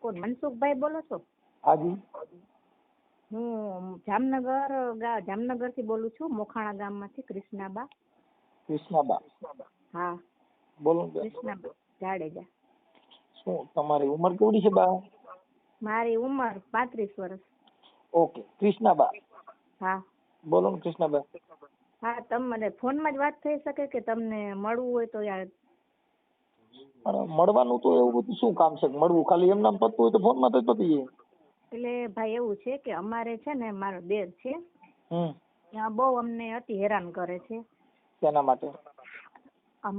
કોણ મનસુખભાઈ બોલો છો? હાજી. હું જામનગર થી બોલું છું, મોખાણા ગામમાંથી કૃષ્ણાબા. કૃષ્ણાબા? હા બોલો. કૃષ્ણાબા જાડેજા. શું તમારી ઉંમર કેવડી છે બા? મારી ઉંમર 35 વર્ષ. ઓકે કૃષ્ણાબા. હા બોલો ને કૃષ્ણાબા. હા તમને ફોનમાં જ વાત થઈ શકે કે તમને મળવું હોય તો યાર? મળવાનું તો એવું બધું શું કામ છે મળવું? ખાલી એમ નામ પતતું હોય તો ફોન માં તો પતી જાય. એટલે ભાઈ એવું છે કે અમારે છે ને મારો દેર છે, ત્યાં બહુ અમને અતિ હેરાન કરે છે. તેના માટે આ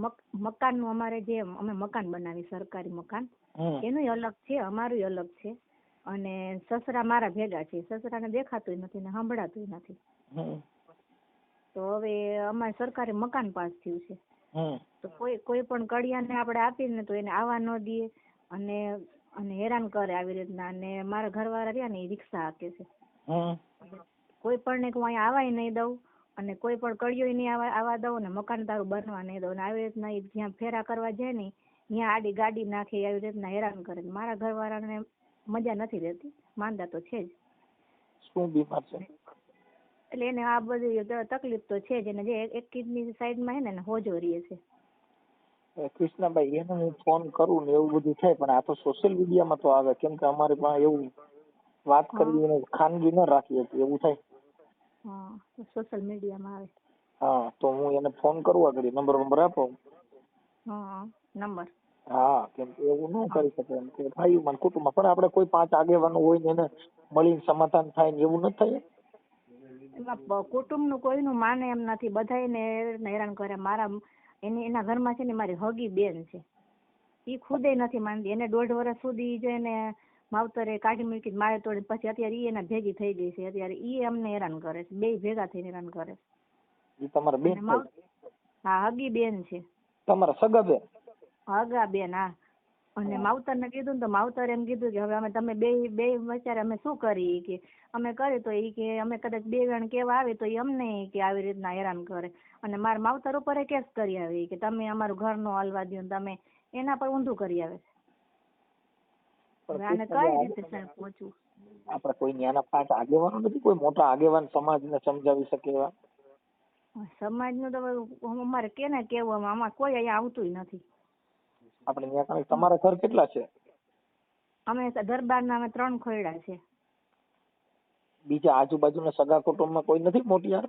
મકાન નું અમારે જે અમે મકાન બનાવી સરકારી મકાન, એનું અલગ છે, અમારું અલગ છે. અને સસરા મારા ભેગા છે. સસરાને દેખાતું નથી ને સંભળાતું નથી. તો હવે અમારે સરકારી મકાન પાસ થયું છે. તો કોઈ પણ કડિયાને આપણે આપીને તો એને આવવા ન દે અને હેરાન કરે આવી રીતના. અને મારા ઘરવાળા રહ્યા ને એ રિક્ષા હાકે છે. કોઈ પણ ને હું અહીંયા આવાય નહીં દઉં અને કોઈ પણ કડિયો નહીં આવવા દઉં ને મકાન તારું બનવા નહીં દઉં. આવી રીતના જ્યાં ફેરા કરવા જાય ને ત્યાં આડી ગાડી નાખી આવી રીતના હેરાન કરે. મારા ઘરવાળાને મજા નથી રહેતી, માંદા તો છે જ. શું બીમાર છે? એટલે એને આ બધી તકલીફ તો છે જ. એને જે એક કિડની સાઈડમાં છે ને હોજો રહે છે. કૃષ્ણાભાઈ એને હું ફોન કરું ને એવું બધું થાય, પણ આ તો સોશિયલ મીડિયામાં તો આવે. કેમ કે અમારે પાસે એવું વાત કરવી એને ખાનગી ન રાખી હતી એવું થાય. સોશિયલ મીડિયામાં આવે. હા તો હું એને ફોન કરવા કરી. નંબર આપો. નંબર? હા કેમ કે એવું ન કરી શકે એમ કે ભાઈ મને કુટુંબમાં પણ આપણે કોઈ 5 આગેવાનો હોય ને એને મળીને સમાધાન થાય ને એવું ન થાય. એમાં કુટુંબનું કોઈનું માને એમ નથી, બધા એને હેરાન કરે. એના ઘરમાં છે ને મારી હગી બેન છે, એ ખુદે નથી માનતી. એને 1.5 વર્ષ સુધી જો એને માવતરે કાઢી મૂકી મારે તોડી, પછી અત્યારે ઈ એના ભેગી થઈ ગઈ છે. અત્યારે ઈ અમને હેરાન કરે છે, 2 ભેગા થઈને હેરાન કરે છે. ઈ તમારા બેન? હા હગી બેન છે. તમારા સગા બેન? હગા બેન હા. અને માવતર ને કીધું ને તો માવતરે એમ કીધું કે હવે અમે તમે બે વિચારે અમે શું કરી કે અમે કરી તો ઈ કે અમે કદાચ 2 જણ કેવા આવે તો ઈ અમને કે આવી રીતના હેરાન કરે. અને મારા માવતર ઉપર કેસ કરી આવે કે તમે અમારું ઘર નો હલવા દો, તમે એના પર ઊંધું કરી આવે છે. આને કઈ રીતે સાહેબ પહોંચવું? આપણે કોઈ ન્યાના 5 આગેવાનો નથી? કોઈ મોટા આગેવાન સમાજને સમજાવી શકે એવા? સમાજનું તો અમારે કેને કેવું, આમાં કોઈ અહીંયા આવતું નથી. આપણે ત્યાં તમારા ઘર કેટલા છે? અમે દરબારના અમે 3 ખોયડા છે. બીજા આજુબાજુના સગા કુટુંબમાં કોઈ નથી મોટિયાર?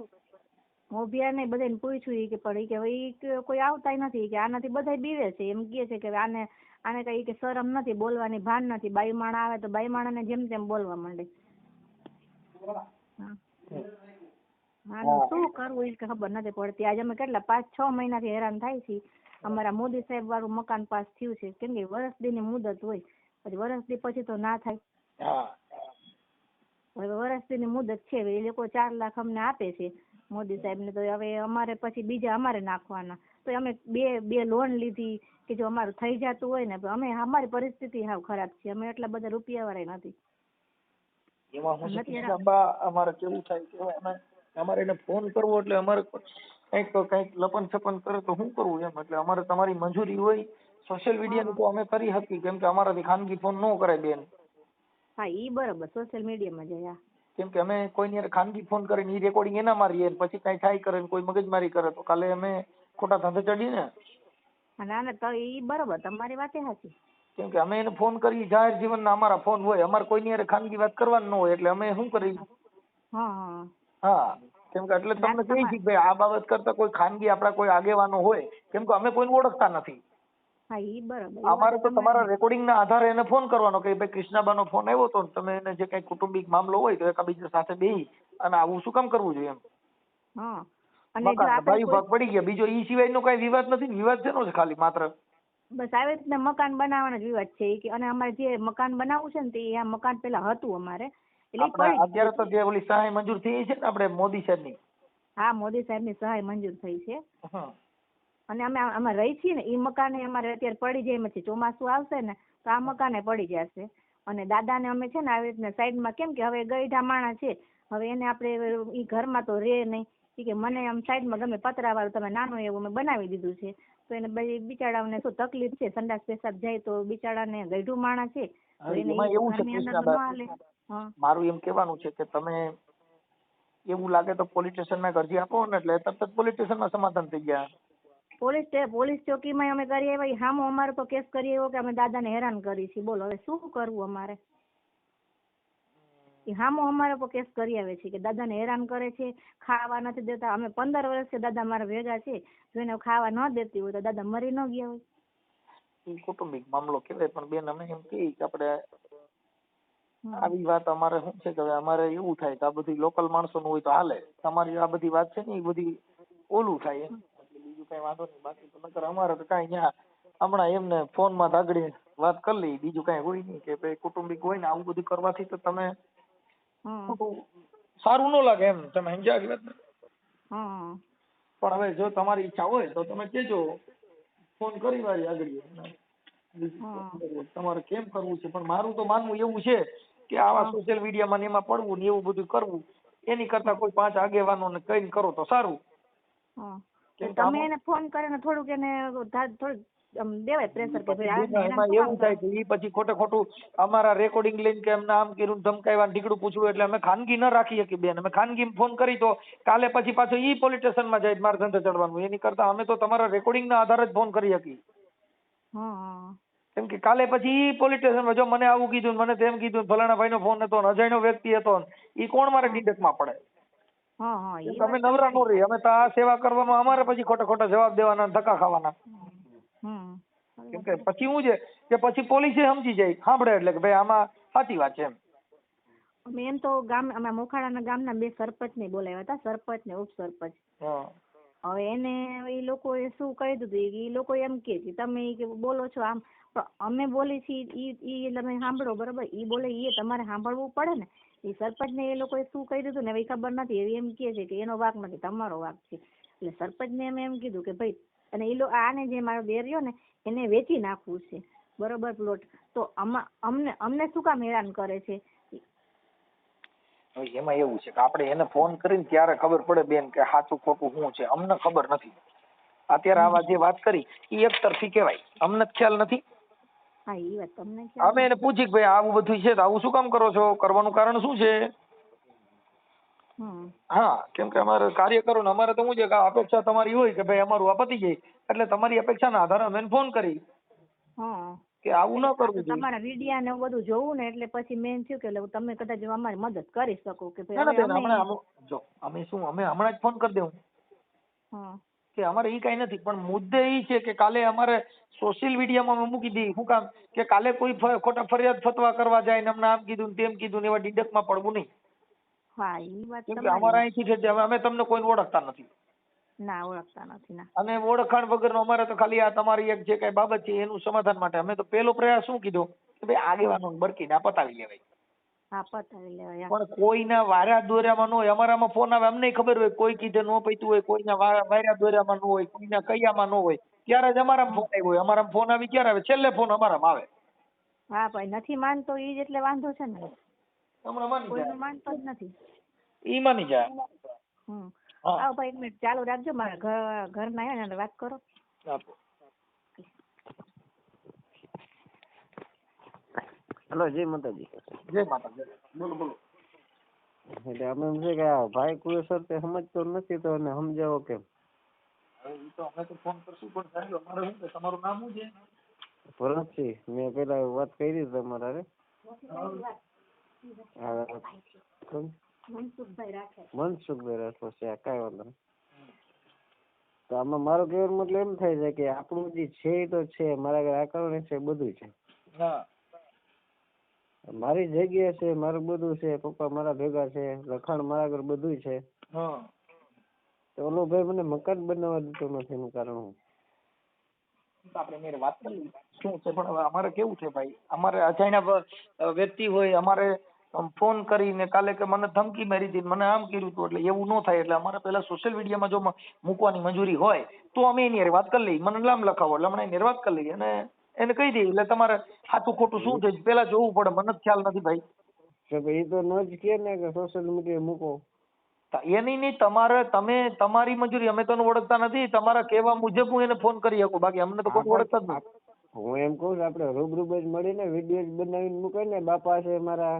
મોભિયાર ને બધાને પૂછ્યું કે પણ ઈ કોઈ આવતા નથી, કે આનાથી બધા બીવે છે. એમ કહે છે કે આને કઈ કે શરમ નથી, બોલવાની ભાન નથી. બાઈ માણા આવે તો બાઈ માણાને જેમ તેમ બોલવા માંડે. શું કરવું એ ખબર નથી પડતી. આજે અમે કેટલા 5-6 મહિનાથી હેરાન થાય છે. અમારા મોદી સાહેબ વાળું મકાન પાસ થયું છે. કેમ કે વર્ષદી ની મુદત હોય, પછી વર્ષદી પછી તો ના થાય. હવે વર્ષદી ની મુદત છે, એ લોકો 4 લાખ અમને આપે છે મોદી સાહેબ ને. તો હવે અમારે પછી બીજા અમારે નાખવાના. તો અમે બે લોન લીધી કે જો અમારું થઈ જતું હોય ને. અમારી પરિસ્થિતિ હાવ ખરાબ છે. અમે એટલા બધા રૂપિયા વાળા નથી. અમારે કેવું થાય કે અમારે એને ફોન કરવો એટલે અમારે કઈક લપન છપન કરે તો શું કરવું એમ. એટલે અમારે તમારી મંજૂરી હોય સોશિયલ મીડિયાની તો અમે કરી શકીએ. કેમ કે અમારાથી ખાનગી ફોન ન કરાય બેન. હા ઈ બરોબર, સોશિયલ મીડિયામાં જાય. કેમ કે અમે કોઈની ખાનગી ફોન કરીને ઈ રેકોર્ડિંગ એના મારીએ, પછી કઈ થાય કરે કોઈ મગજમારી કરે તો કાલે અમે ખોટા ધંધે ચડીએ ને. ના ના તો ઈ બરોબર, તમારી વાત સાચી. કેમ કે અમે એને ફોન કરી જાહેર જીવનના અમારા ફોન હોય, અમારે કોઈની હારે ખાનગી વાત કરવાની ન હોય. એટલે અમે શું કરી? હા કેમ કે એટલે તમને કહી છે ભાઈ આ બાબત કરતા કોઈ ખાનગી આપડા કોઈ આગેવાનો હોય, કેમ કે અમે કોઈને ઓળખતા નથી. અમારે તો તમારા રેકોર્ડિંગ ના આધારે એને ફોન કરવાનો કે ભાઈ કૃષ્ણાબાનો ફોન આવ્યો તો તમે એને જે કઈ કુટુંબિક મામલો હોય તો એકાબીજા સાથે બેસી અને આવું શું કામ કરવું જોઈએ એમ. ભાઈ ભાગ પડી ગયા. બીજો ઈ સિવાય નો કઈ વિવાદ નથી. વિવાદ શેનો છે? ખાલી માત્ર બસ આવી રીતના મકાન બનાવવાનો જ વિવાદ છે. અને અમારે જે મકાન બનાવવું છે ને તે આ મકાન પેલા હતું અમારે. અત્યારે તો જે ઓલી સહાય મંજૂર થઈ છે ને આપણે મોદી સાહેબ ની. હા મોદી સાહેબ ની સહાય મંજૂર થઈ છે. અને અમે રહી છીએ ને ઈ મકાને અમારે અત્યારે પડી જાય છે. ચોમાસું આવશે ને તો આ મકાને પડી જશે. અને દાદાને અમે છે ને આવી રીતના સાઈડમાં, કેમ કે હવે ગઈઢા માણસ છે, હવે એને આપણે ઈ ઘરમાં તો રે નહીં. કે મને આમ સાઈડમાં ગમે પતરા વાળું તમે નાનું એવું અમે બનાવી દીધું છે. તો એને બિચારાઓને શું તકલીફ છે, સંડાસ પેશાબ જાય તો બિચારાને ગઈઢું માણસ છે તો એને એવું છે ઘરની અંદર ન હાલે. મારું એમ કહેવાનું છે કે તમે એવું લાગે તો પોલીસ સ્ટેશનમાં અરજી આપો ને એટલે તરત જ પોલીસ સ્ટેશનમાં સમાધાન થઈ ગયા. પોલીસ ચોકીમાં અમે કરી આવ્યા, હામો અમારે તો કેસ કરી આવ્યો કે અમે દાદાને હેરાન કરી છે. બોલો હવે શું કરવું અમારે? હામો અમારે તો કેસ કરી આવે છે કે દાદાને હેરાન કરે છે, ખાવા નથી દેતા. અમે 15 વર્ષથી દાદા મારા ભેગા છે, જો એને ખાવા ન દેતી હોય તો દાદા મરી ન ગયા હોય. એ કૌટુંબિક મામલો કહેવાય. પણ બેન અમે એમ કહીએ કે આપણે આવી વાત અમારે શું છે કે હવે અમારે એવું થાય કે આ બધી લોકલ માણસો નું હોય તો હાલે, તમારી આ બધી વાત છે ને એ બધી ઓલું થાય એમ. બીજું કઈ વાંધો નહીં. બાકી તો અમારે તો કઈ ત્યાં હમણાં એમને ફોન માં આગળ વાત કરી લઈ, બીજું કઈ હોય નહીં કે ભાઈ કુટુંબિક હોય ને આવું બધું કરવાથી તો તમે સારું ન લાગે એમ. તમે સમજ્યા વાત ને? પણ હવે જો તમારી ઈચ્છા હોય તો તમે કેજો, ફોન કરી વાળી આગળ તમારે કેમ કરવું છે. પણ મારું તો માનવું એવું છે કે આવા સોશિયલ મીડિયામાં એમાં પડવું ને એવું બધું કરવું એની કરતા કોઈ 5 આગેવાનોને કઈને કરો તો સારું. તમે એને ફોન કરીને થોડુંક એને થોડુંક દેવાય પ્રેશર કે ભાઈ એમાં એવું થાય કે ઈ પછી ખોટું અમારા રેકોર્ડિંગ લઈને કે એમને આમ કર્યું ધમકાવ્યા ઢીકડું પૂછવું એટલે અમે ખાનગી ન રાખી શકીએ બેન. અમે ખાનગી ફોન કરી તો કાલે પછી પાછો ઈ પોલીસ સ્ટેશનમાં જાય મારે ધંધે ચડવાનું. એની કરતા અમે તો તમારા રેકોર્ડિંગ ના આધારે જ ફોન કરી શકીએ. કેમ કે કાલે પછી ઈ પોલીસ સ્ટેશનમાં જો મને આવું કીધું મને તેમ કીધું, ફલાણા ભાઈ નો ફોન હતો, અજાણ્યો વ્યક્તિ હતો, ઈ કોણ મારે ડીડકમાં પડે? તમે નવરા નો રહી. અમે તો આ સેવા કરવામાં અમારે પછી ખોટા જવાબ દેવાના, ધક્કા ખાવાના. કેમ કે પછી શું છે કે પછી પોલીસે સમજી જાય, સાંભળે એટલે કે ભાઈ આમાં સાચી વાત છે એમ. એમ તો અમે મોખાડાના ગામના 2 સરપંચ ને બોલાવ્યા હતા, સરપંચ ને ઉપસરપંચ. હવે એને એ લોકોએ શું કહી દીધું, એ લોકો એમ કે તમે બોલો છો આમ, અમે બોલી છીએ ઈ તમે સાંભળો બરોબર, ઈ બોલે એ તમારે સાંભળવું પડે ને. એ સરપંચ ને એ લોકોએ શું કહી દીધું ને એ ખબર નથી. એમ કે છે કે એનો વાંક નથી, તમારો વાંક છે. એટલે સરપંચ ને એમ કીધું કે ભાઈ અને આને જે મારો દેર રહ્યો ને એને વેચી નાખવું છે બરોબર પ્લોટ, તો અમને શું કામ હેરાન કરે છે? એમાં એવું છે કે આપણે એને ફોન કરીને ત્યારે ખબર પડે બેન કે સાચું ખોટું શું છે. અમને ખબર નથી. અત્યારે આવા જે વાત કરી એ એક તરફી કહેવાય, અમને ખ્યાલ નથી. અમે એને પૂછી કે ભાઈ આવું બધું છે તો આવું શું કામ કરો છો, કરવાનું કારણ શું છે? હા, કેમ કે અમારે કાર્યકરો ને અમારે તો શું છે કે અપેક્ષા તમારી હોય કે ભાઈ અમારું આ પતી જાય એટલે તમારી અપેક્ષાના આધારે અમે ફોન કરી કે આવું ન કરવું જોઈએ. તમારા વિડિયા ને બધું જોવું ને એટલે પછી મેન થયું કે તમે કદાચ અમારી મદદ કરી શકો કે ભાઈ અમે શું અમે હમણાં જ ફોન કરી દેવું કે અમારે ઈ કઈ નથી. પણ મુદ્દે ઈ છે કે કાલે અમારે સોશિયલ મીડિયામાં અમે મૂકી દઈએ. શું કામ કે કાલે કોઈ ખોટા ફરિયાદ ફતવા કરવા જાય ને અમને આમ કીધું તેમ કીધું ને એવા ડીડકમાં પડવું નહીં. કેમ કે અમારા અહીંથી છે અમે તમને કોઈને ઓળખતા નથી. ના ઓળખતા નથી ના. અને ઓળખાણ વગરનો અમારે તો ખાલી આ તમારી એક જે કઈ બાબત છે એનું સમાધાન માટે અમે તો પેલો પ્રયાસ શું કીધો કે ભાઈ આગેવાનો બરકીને આ પતાવી લેવાય. પણ કોઈના વાર્યા દોર્યામાં ન હોય. અમારામાં ફોન આવે અમને ખબર હોય કોઈ કીધે ન પૈતું હોય, કોઈના વાર્યા દોર્યામાં ન હોય, કોઈના કૈયામાં ન હોય, ત્યારે જ અમારામાં ફોન આવ્યો હોય. અમારામાં ફોન આવી ક્યારે આવે? છેલ્લે ફોન અમારામાં આવે. હા ભાઈ નથી માનતો ઈ જ એટલે વાંધો છે ને. હમણાં માની જાય. માનતો જ નથી. ઈ માની જાય. આવો ભાઈ 1 મિનિટ ચાલુ રાખજો, મારા ઘરના આવ્યા ને વાત કરો. હેલો, જય માતાજી. જય માતાજી. બોલો. એટલે અમે એમ છે કે આ ભાઈ કુરેસર તે સમજતો નથી તો એને સમજાવો કેમ? હવે ઈ તો અમે તો ફોન કરશું પણ સાહેબ અમારે શું કે તમારું નામ શું છે? ભરતસિંહ. મેં પેલા વાત કરી તમારા રે મનસુખભાઈ રાઠોડ છે. કાંઈ વાંધો નહીં. તો આમાં મારો કહેવાનો મતલબ એમ થાય છે કે આપણું જે છે એ તો છે, મારા ઘરે આકરણી છે, બધું છે, મારી જગ્યા છે, મારું બધું છે, પપ્પા મારા ભેગા છે, લખાણ મારા ઘર બધું છે. તો ઓલો ભાઈ મને મકાન બનાવવા દીધો નથી એનું કારણ હું? આપણે વાત કરી શું છે. પણ અમારે કેવું છે ભાઈ, અમારે અજાણ્યા વ્યક્તિ હોય અમારે ફોન કરીને કાલે કે મને ધમકી મારી હતી, મને આમ કર્યું હતું, એટલે એવું ન થાય. એટલે અમારે પેલા સોશિયલ મીડિયામાં જો મૂકવાની મંજૂરી હોય તો અમે એની હારે વાત કરી લઈએ. મને નામ લખાવો એટલે હમણાં એની વાત કરી લઈએ અને એને કહી દઈએ. એટલે તમારે સાચું ખોટું શું છે પેલા જોવું પડે. મને જ ખ્યાલ નથી ભાઈ. એ તો ન જ કે ને કે સોશિયલ મીડિયા મૂકો. એની નહીં, તમારે તમારી મંજૂરી, અમે તો ઓળખતા નથી, તમારા કહેવા મુજબ હું એને ફોન કરી શકું, બાકી અમને તો કોઈ ઓળખતા જ નથી. હું એમ કહું છું આપણે રૂબરૂ જ મળીને વિડીયો બનાવીને મૂકે ને, બાપા છે મારા.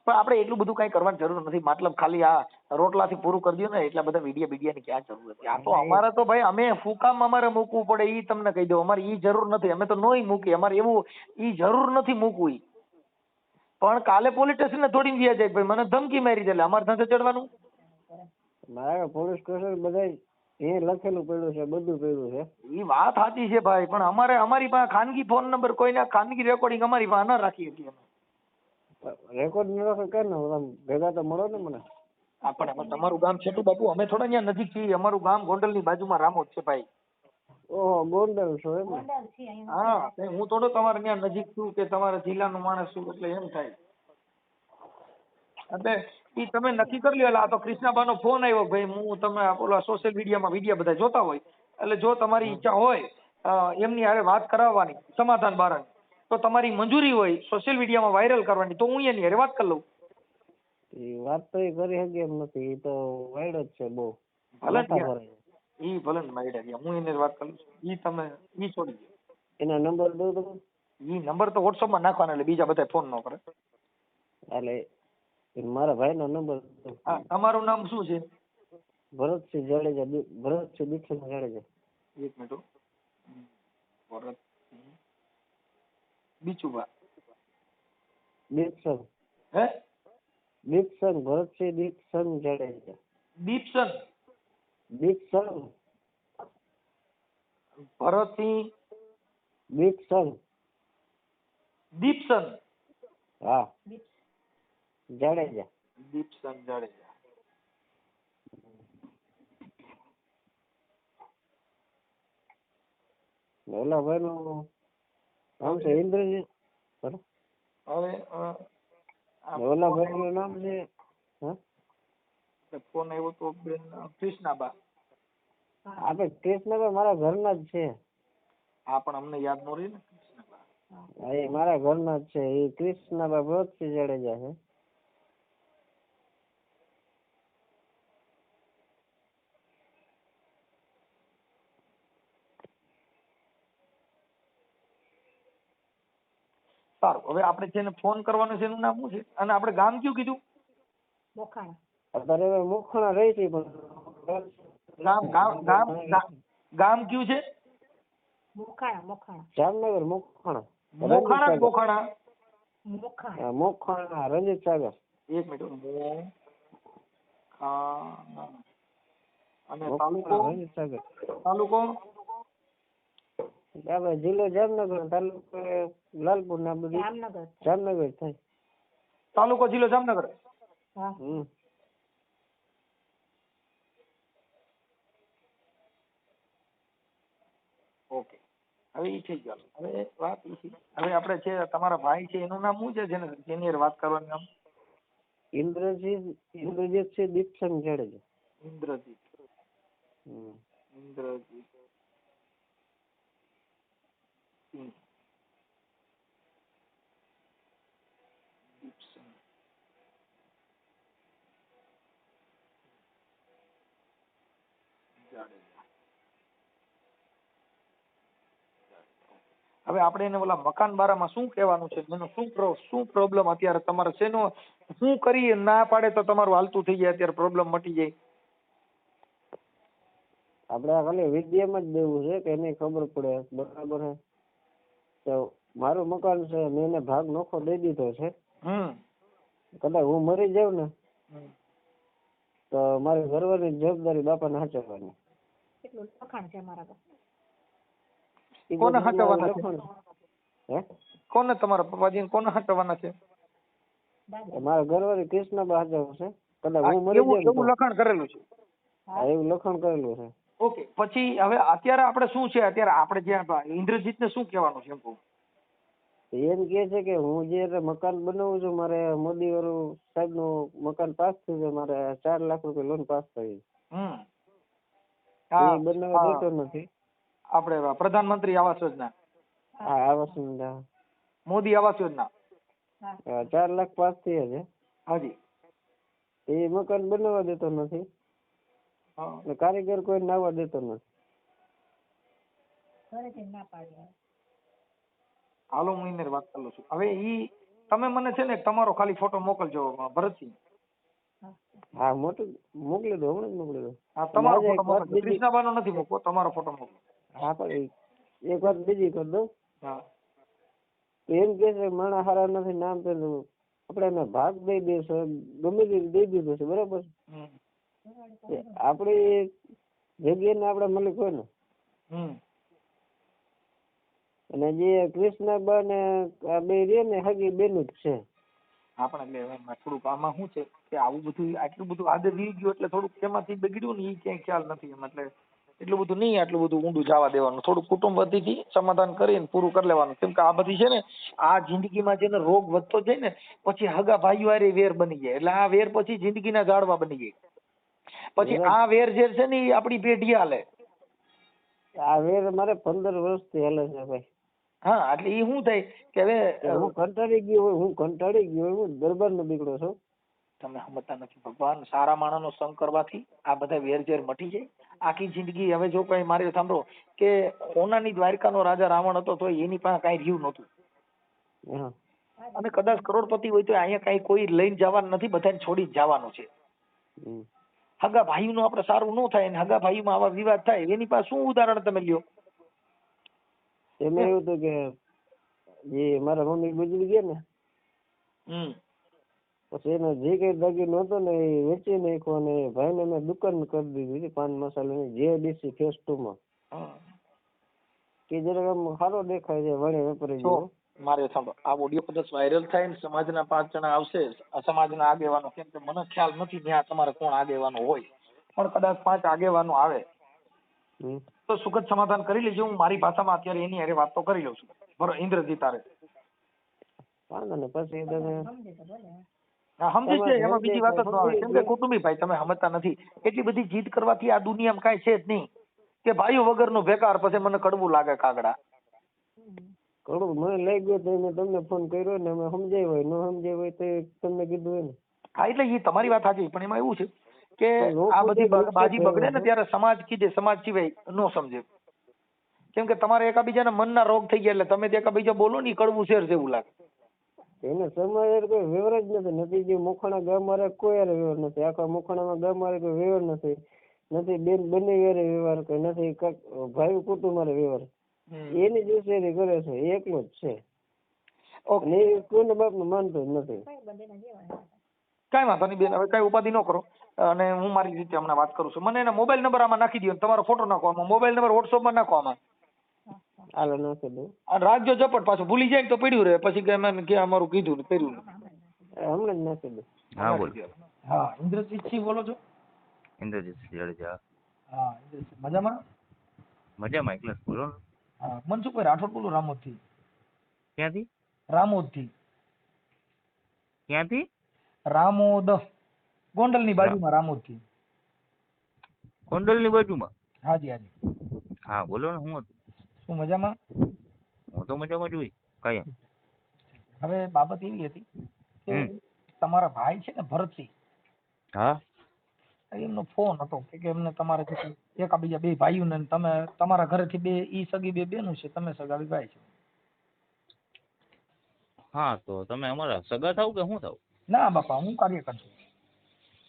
પણ આપણે એટલું બધું કઈ કરવાની જરૂર નથી, મતલબ ખાલી આ રોટલાથી પૂરું કરી દો ને, એટલા બધા વિડીયાની ક્યાં જરૂર હતી? આ તો અમારે તો ભાઈ અમે ફૂકામ અમારે મૂકવું પડે ઈ તમને કહી દઉં, અમારે ઈ જરૂર નથી, અમે તો નોય મૂકી, અમારે એવું ઈ જરૂર નથી મૂકવું ઈ. પણ કાલે પોલીસ સ્ટેશને થોડી ગયા જાય, ભાઈ મને ધમકી મારી દે, અમારે સાથે ચડવાનું? મારા પોલીસ સ્ટેશન બધા એ લખેલું પડ્યું છે, બધું પડ્યું છે. ઈ વાત સાચી છે ભાઈ, પણ અમારી પાસે ખાનગી ફોન નંબર, કોઈના ખાનગી રેકોર્ડિંગ અમારી પાસે ન રાખી શકીએ. રેકોર્ડ ન રાખે કે ને ભેગા તો મળો ને મને. પણ તમારું ગામ છેટું બાપુ, અમે થોડા અહીંયા નજીક છીએ, અમારું ગામ ગોંડલની બાજુમાં રામોદ છે ભાઈ. ઓહો, ગોંડલ છો એમ? હા, હું થોડો તમારે ત્યાં નજીક છું કે તમારા જિલ્લાનો માણસ છું, એટલે એમ થાય. એટલે ઈ તમે નક્કી કરી લ્યો. આ તો કૃષ્ણાબાનો ફોન આવ્યો ભાઈ, હું તમે ઓલા સોશિયલ મીડિયામાં વિડીયો બધા જોતા હોય, એટલે જો તમારી ઈચ્છા હોય એમની હારે વાત કરાવવાની સમાધાન બારાની, તો તમારી મંજૂરી હોય સોશિયલ મીડિયામાં વાયરલ કરવાની, તો હું એની હારે વાત કરી લઉં. વાત તો એ કરી શકે એમ નથી, એ તો વાયડ જ છે બહુ. ઈ ભલે મારી ગયા, હું એને વાત કરું છું, ઈ તમે ઈ છોડી દો. એના નંબર દો તમે. ઈ નંબર તો વોટ્સઅપમાં નાખવાના, એટલે બીજા બધા ફોન ન કરે. એટલે મારા ભાઈનો નંબર. હા, તમારું નામ શું છે? ભરતસિંહ જાડેજા. ભરતસિંહ દીક્ષિત જાડેજા. એક મિનિટ. ભરત બીચુબા દીક્ષણ. હે? દીક્ષણ, ભરતસિંહ દીક્ષણ જાડેજા. દીપસન. દીક્ષણ. ભરતસિંહ દીક્ષણ. દીપસન. હા, જાડેજા. દીપસન જાડેજા. ઓલા ભાઈનું નામ છે ઇન્દ્રજીત. હવે ઓલા ભાઈનું નામ છે ફોન આવ્યો તો બેન કૃષ્ણાબા. આપણે કૃષ્ણબા મારા ઘરના જ છે. હા, પણ અમને યાદ ન રહી ને કૃષ્ણબા. હા, એ મારા ઘરના જ છે. એ કૃષ્ણબા ભરતસિંહ જાડેજા છે. સારું, હવે આપણે જેને ફોન કરવાનો છે એનું નામ શું છે, અને આપણે ગામ કયું કીધું? મોખાણા. અત્યારે મોખાણા રહી છે, પણ ગામ કયું છે? મોખાણા. જામનગર. મોખાણા. મોખાણા રંજીત સાગર. એક મિનિટ. અને તાલુકો? રંજીત સાગર. તાલુકો આપણે જિલ્લો જામનગર, તાલુકો લાલપુર ના બધું જામનગર થાય. તાલુકો જિલ્લો જામનગર. ઓકે, હવે ઈ થઈ ગયું. હવે વાત ઈ છે, હવે આપણે છે તમારા ભાઈ છે એનું નામ શું છે જેની હારે વાત કરવાનું નામ? ઇન્દ્રજીત છે દીક્ષણ જાડેજા. ઇન્દ્રજીત. હવે આપણે એને ઓલા મકાન બારામાં શું કહેવાનું છે, એનો શું પ્રોબ્લેમ અત્યારે તમારે શેનો શું કરી ના પાડે તો તમારું હાલતું થઈ જાય, અત્યારે પ્રોબ્લેમ મટી જાય? આપણે ખાલી વિદ્યામાં જ દેવું છે કે એને ખબર પડે. બરાબર છે. તો મારું મકાન છે, મેં એને ભાગ નોખો દઈ દીધો છે. કદાચ હું મરી જાઉં ને તો મારી ઘરવાળી જવાબદારી બાપાને સાચવવાની. કેટલું લખાણ છે મારા પાસે? કોને સાચવવાના છે? કોને તમારા પપ્પાજી કોને સાચવવાના છે? મારા ઘરવાળી કૃષ્ણબા સાચવશે. કદાચ હું મરી જાઉં એવું લખાણ કરેલું છે? હા, એવું લખાણ કરેલું છે. ઓકે, પછી હવે અત્યારે આપણે શું છે, અત્યારે આપણે જે ઇન્દ્રજીત ને શું કહેવાનું છે? એમ કે છે કે હું જે મકાન બનાવું છું, મારે મોદી વાળું સાહેબ નું મકાન પાસ થયું છે, મારે 4 લાખ રૂપિયા લોન પાસ થઈ. એ બનાવવા દેતો નથી. આપણે પ્રધાનમંત્રી આવાસ યોજના. હા, આવાસ યોજના. મોદી આવાસ યોજના. 4 લાખ પાસ થયા છે. હાજી. એ મકાન બનાવવા દેતો નથી અને કારીગર કોઈ નાવા દેતો નથી. હાલો હું એને વાત કરી લઉં છું. હવે ઈ તમે મને છે ને તમારો ખાલી ફોટો મોકલજો ભરતસિંહ. હા મોકલી દો, હમણાં જ મોકલી દો. હા તમારો ફોટો મોકલજો, કૃષ્ણાબાનો નથી મોકલો, તમારો ફોટો મોકલો. હા પણ એક વાત બીજી કરી દઉં. હા એમ કે છે માણસ હારા નથી નામ પેલું આપણે એને ભાગ દઈ દઈશું, ગમે તે દઈ દીધું છે બરાબર. આપડી જગ્યા આપણે મલિક હોય ને, અને જે કૃષ્ણબા ને બે રે ને હગી બેનું જ છે. આપણે એટલે થોડુંક આમાં શું છે કે આવું બધું આટલું બધું આદે વી ગયું એટલે થોડુંક તેમાંથી બગડ્યું ને એ ક્યાંય ખ્યાલ નથી એમ. એટલે એટલું બધું નહીં, આટલું બધું ઊંડું જવા દેવાનું. થોડું કુટુંબ વતીથી સમાધાન કરીને પૂરું કરી લેવાનું. કેમ કે આ બધી છે ને આ જિંદગીમાં જેને રોગ વધતો જાય ને પછી હગા ભાઈઓ હારે વેર બની જાય. એટલે આ વેર પછી જિંદગીના ઝાડવા બની જાય. પછી આ વેર જે છે ને એ આપણી પેઢી હાલે. આ વેર મારે 15 વર્ષથી હાલે છે ભાઈ. હા એટલે એ શું થાય કે હવે હું કંટાળી ગયો હોય, હું દરબારનો દીકરો છું. તમે સમજતા નથી. ભગવાન સારા માણસનો સંગ કરવાથી આ બધા વેરઝેર મટી જાય. આખી જિંદગી હવે જો કઈ મારે સાંભળો કે સોનાની દ્વારકાનો રાજા રાવણ હતો તો એની પાસે કઈ રહ્યું નહોતું. અને કદાચ કરોડપતિ હોય તો અહીંયા કઈ કોઈ લઈને જવાનું નથી, બધાને છોડી જવાનું છે. હગા ભાઈનું આપણે સારું ન થાય ને હગા ભાઈમાં આવા વિવાદ થાય એની પાસે શું ઉદાહરણ તમે લ્યો? એમાં એવું હતું કે જે મારા મમ્મી ગુજરી ગયા ને પછી એનો જે કઈ દાગીનો હતો ને એ વેચી નાખ્યો અને ભાઈને મેં દુકાન કરી દીધી પાન મસાલાની JDC phase 2 માં. કે જરાક આમ સારો દેખાય છે વણે વેપારી જેવો. મારે સાંભળો, આ ઓડિયો કદાચ વાયરલ થાય ને સમાજના 5 જણા આવશે, સમાજના આગેવાનો, કેમ કે મને ખ્યાલ નથી ત્યાં તમારે કોણ આગેવાનો હોય, પણ કદાચ 5 આગેવાનો આવે તો સુખદ સમાધાન કરી લેજો. હું મારી ભાષામાં અત્યારે એની હારે વાત તો કરી લઉં છું. બરોબર ઇન્દ્રજીત હારે પછી તમે સમજી છે, એમાં બીજી વાત જ ન આવે. કેમ કે કુટુંબી ભાઈ તમે સમજતા નથી. એટલી બધી જીદ કરવાથી આ દુનિયામાં કાંઈ છે જ નહીં. કે ભાઈઓ વગરનો બેકાર પછી મને કડવું લાગે કાગડા. કડવું મને લઈ ગયો તો મેં તમને ફોન કર્યો ને અમે સમજાય હોય, ન સમજાય હોય તો તમને કીધું હોય ને. હા એટલે એ તમારી વાત સાચી, પણ એમાં એવું છે કે આ બધી બાજી બગડે ને ત્યારે સમાજ કીધે, સમાજ સિવાય ન સમજે. કેમ કે તમારે એકાબીજાના મનના રોગ થઈ ગયા એટલે તમે એકાબીજા બોલો ને કડવું શેર જેવું લાગે. એને સમાજ કોઈ વ્યવહાર જ નથી. જે મોખાણા ગામ મારે કોઈ યાર વ્યવહાર નથી. આખા મોખાણામાં ગામ મારે કોઈ વ્યવહાર નથી. બેન બંને યારે વ્યવહાર કોઈ નથી. ભાઈ કુટુંબ મારે વ્યવહાર એની જ ઉછેરી કરે છે, એકલો જ છે. અને એ કોઈના બાપને માનતો જ નથી. કઈ વાંધો નહીં બેન, હવે કઈ ઉપાધિ ન કરો અને હું મારી રીતે હમણાં વાત કરું છું. મને એના મોબાઈલ નંબર આમાં નાખી દો, તમારો ફોટો નાખો આમાં, મોબાઈલ નંબર વોટ્સઅપમાં નાખો આમાં. હાલો નાખી દઉં. રાખજો ઝપટ, પાછું ભૂલી જાય તો પડ્યું રહે પછી કે એમ કે અમારું કીધું કર્યું. હમણાં જ નાખી દઉં. હા બોલો. હા ઇન્દ્રજીત સિંહ બોલો છો? ઇન્દ્રજીત જાડેજા. હા ઇન્દ્રજીત મજામાં? મજામાં એકલા બોલો. હા મનસુખભાઈ રાઠોડ બોલું રામોદ થી. ક્યાંથી? રામોદ થી. ક્યાંથી? રામોદ, ગોંડલની બાજુમાં રામોદ થી. ગોંડલની બાજુમાં? હાજી હાજી. હા બોલો ને, હું હતું. શું મજામાં? હું તો મજામાં જ હોય કાયમ. હવે બાબત એવી હતી કે તમારા ભાઈ છે ને ભરતસિંહ, હા એમનો ફોન હતો કે એમને તમારે એકાબીજા બે ભાઈઓને તમે તમારા ઘરેથી બે ઈ સગી બે બેનું છે, તમે સગા ભાઈ છો. હા તો તમે અમારા સગા થાવ કે શું થાવ? ના બાપા, હું કાર્યકર છું.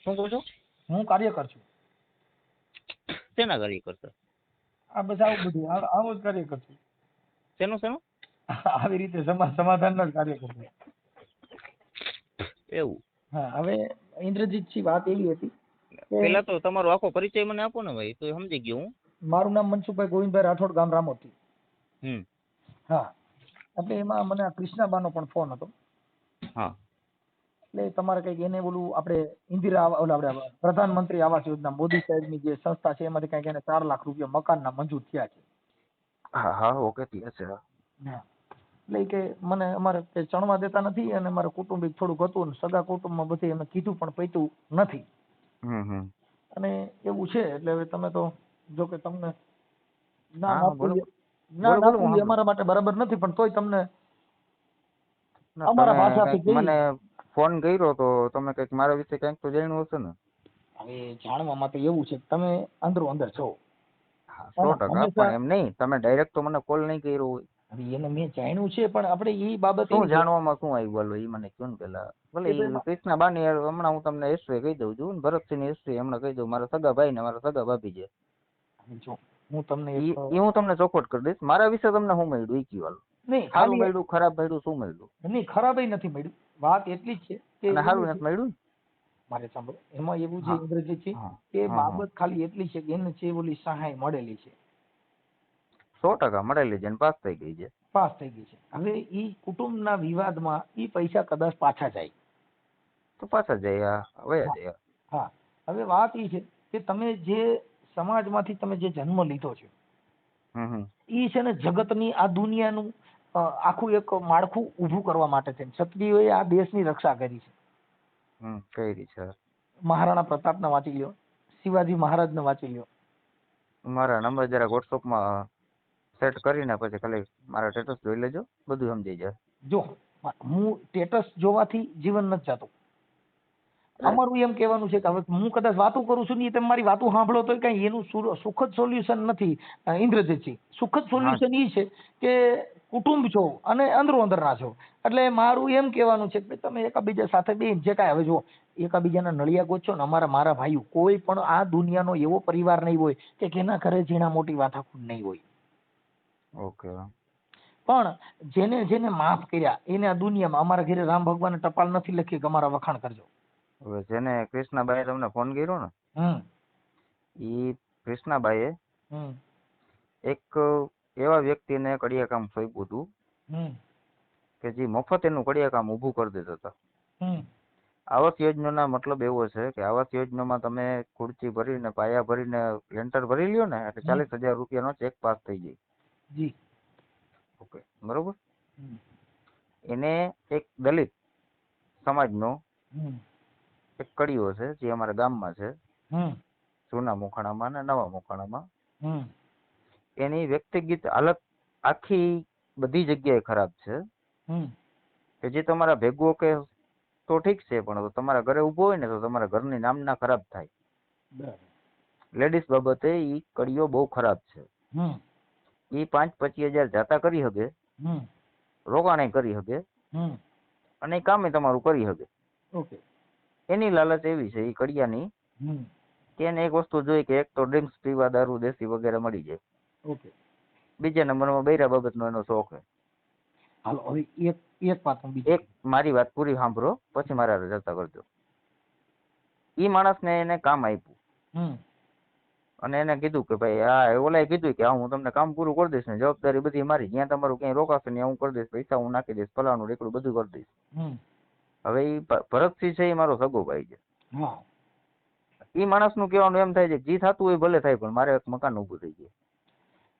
શું કહો છો? હું કાર્યકર છું. શેના કાર્યકર છો? આ બસ આવું બધું આવું જ કાર્યકર છું. શેનું શેનું? આવી રીતે સમાધાનના જ કાર્યકર છું. એવું? હા હવે ઇન્દ્રજીતસિંહ વાત એવી હતી, પેલા તો તમારો આખો પરિચય મને આપો ને ભાઈ, તો સમજી ગયો હું. મારું નામ મનસુખભાઈ ગોવિંદભાઈ રાઠોડ, ગામ રામોદથી. હા એટલે એમાં મને આ કૃષ્ણાબાનો પણ ફોન હતો. હા એટલે તમારે કઈક એને બોલું આપણે ઇન્દિરા આપણે પ્રધાનમંત્રી આવાસ યોજના મોદી સાહેબની જે સંસ્થા છે એમાંથી કઈક એને 4 લાખ રૂપિયા મકાનના મંજૂર થયા છે. હા હા ઓકે થયા છે. હા એટલે કે મને અમારે કઈ ચણવા દેતા નથી અને મારે કુટુંબિક થોડુંક હતું ને સગા કુટુંબમાં બધી અમે કીધું પણ પૈતું નથી. અને એવું છે એટલે હવે તમે તો જો કે તમને ના અમારા માટે બરાબર નથી, પણ તોય તમને અમારા ભાષાથી મને ફોન કર્યો તો તમે કઈક મારા વિશે કઈક તો જાણ્યું હશે ને? હવે જાણવામાં તો એવું છે કે તમે અંદરો અંદર છો. 100%. પણ એમ નહીં, તમે ડાયરેક્ટ તો મને કોલ નહીં કર્યો હોય. હવે એને મેં જાણ્યું છે, પણ આપણે એ બાબત શું જાણવામાં શું આવ્યું બોલો એ મને કહો ને પેલા. ભલે કૃષ્ણા બાની હમણાં હું તમને હિસ્ટ્રી કહી દઉં છું, ભરતસિંહ ની હિસ્ટ્રી હમણાં કહી દઉં. મારા સગા ભાઈ ને મારા સગા ભાભી છે. જો હું તમને હું તમને ચોખવટ કરી દઈશ. મારા વિશે તમને શું મળ્યું એ કયો? નહીં, સારું મળ્યું, ખરાબ મળ્યું, શું મળ્યું? નહીં, ખરાબ નથી મળ્યું. વાત એટલી જ છે કે સારું નથી મળ્યું. મારે સાંભળો, એમાં એવું છે ઇન્દ્રજીત છે કે બાબત ખાલી એટલી છે કે એને છે ઓલી સહાય મળેલી છે. 100% મળેલી છે, પાસ થઈ ગઈ છે. પાસ થઈ ગઈ છે. હવે ઈ કુટુંબના વિવાદમાં ઈ પૈસા કદાચ પાછા જાય તો પાછા જાય, વયા જાય. હા, હવે વાત ઈ છે કે તમે જે સમાજમાંથી તમે જે જન્મ લીધો છે, ઈ છે ને જગતની આ દુનિયાનું આખું એક માળખું ઊભું કરવા માટે છે. ક્ષત્રિયોએ આ દેશની રક્ષા કરી છે. કરી છે. મહારાણા પ્રતાપને વાંચી લ્યો, શિવાજી મહારાજને વાંચી લ્યો. મારા નંબર જરા વોટ્સઅપમાં સેટ કરીને પછી ખાલી મારા સ્ટેટસ જોઈ લેજો, બધું સમજી જાય. જો હું સ્ટેટસ જોવાથી જીવન નથી જતું. અમારું એમ કહેવાનું છે કે હવે હું કદાચ વાતો કરું છું ને તમે મારી વાતો સાંભળો તો કઈ એનું સુખદ સોલ્યુશન નથી ઇન્દ્રજીતજી. સુખદ સોલ્યુશન એ છે કે કુટુંબ છો અને અંદરો અંદરના છો. એટલે મારું એમ કહેવાનું છે કે તમે એકાબીજા સાથે બેન જે કાંઈ, હવે જો એકાબીજાના નળિયા ગોચો ને, મારા ભાઈઓ કોઈ પણ આ દુનિયાનો એવો પરિવાર નહીં હોય કે જેના ઘરે ઝીણા મોટી વાતાખૂટ નહીં હોય. ઓકે. પણ જેને જેને માફ કર્યા એને આ દુનિયામાં, અમારા ઘરે રામ ભગવાને ટપાલ નથી લખી કે અમારા વખાણ કરજો. હવે જેને કૃષ્ણાબાઈ તમને ફોન કર્યો ને, ઈ કૃષ્ણાબાઈએ એક એવા વ્યક્તિને કડિયા કામ સોંપ્યું હતું કે જે મફત એનું કડિયા કામ ઊભું કરી દેતા હતા. આવાસ યોજનાનો મતલબ એવો છે કે આવાસ યોજનામાં તમે ખુરચી ભરીને પાયા ભરીને લેન્ટર ભરી લ્યો ને એટલે 40,000 રૂપિયાનો ચેક પાસ થઈ જાય. જી ઓકે, બરોબર. એને એક દલિત સમાજનો એક કડીઓ છે જે અમારા ગામમાં છે, જૂના મોખાણામાં ને નવા મોખાણામાં. એની વ્યક્તિગત હાલત આખી બધી જગ્યાએ ખરાબ છે કે જે તમારા ભેગું કે તો ઠીક છે, પણ તમારા ઘરે ઉભો હોય ને તો તમારા ઘરની નામના ખરાબ થાય. લેડીઝ બાબતે ઈ કડીઓ બહુ ખરાબ છે. ઈ 5-25 હજાર જાતા કરી શકે, રોકાણે કરી શકે અને કામે તમારું કરી શકે. એની લાલચ એવી છે ઈ કડિયાની કે એને એક વસ્તુ જોઈ કે એક તો ડ્રિંક્સ પીવા, દારૂ, દેશી વગેરે મળી જાય. બીજા નંબરમાં બૈરા બાબતનો એનો શોખ છે. હાલો હવે એક મારી વાત પૂરી સાંભળો પછી મારા ચર્ચા કરજો. ઈ માણસને એને કામ આપ્યું અને એને કીધું કે ભાઈ આ ઓલાએ કીધું કે હું તમને કામ પૂરું કરી દઈશ ને જવાબદારી બધી મારી, જ્યાં તમારું ક્યાંય રોકાશે ને હું કરી દઈશ, પૈસા હું નાખી દઈશ, ફલાણું રેકડું બધું કરી દઈશ. હવે ઈ ભરતસિંહ છે એ મારો સગો ભાઈ છે. ઈ માણસનું કહેવાનું એમ થાય છે જે થતું હોય ભલે થાય, પણ મારે એક મકાન ઊભું થઈ જાય.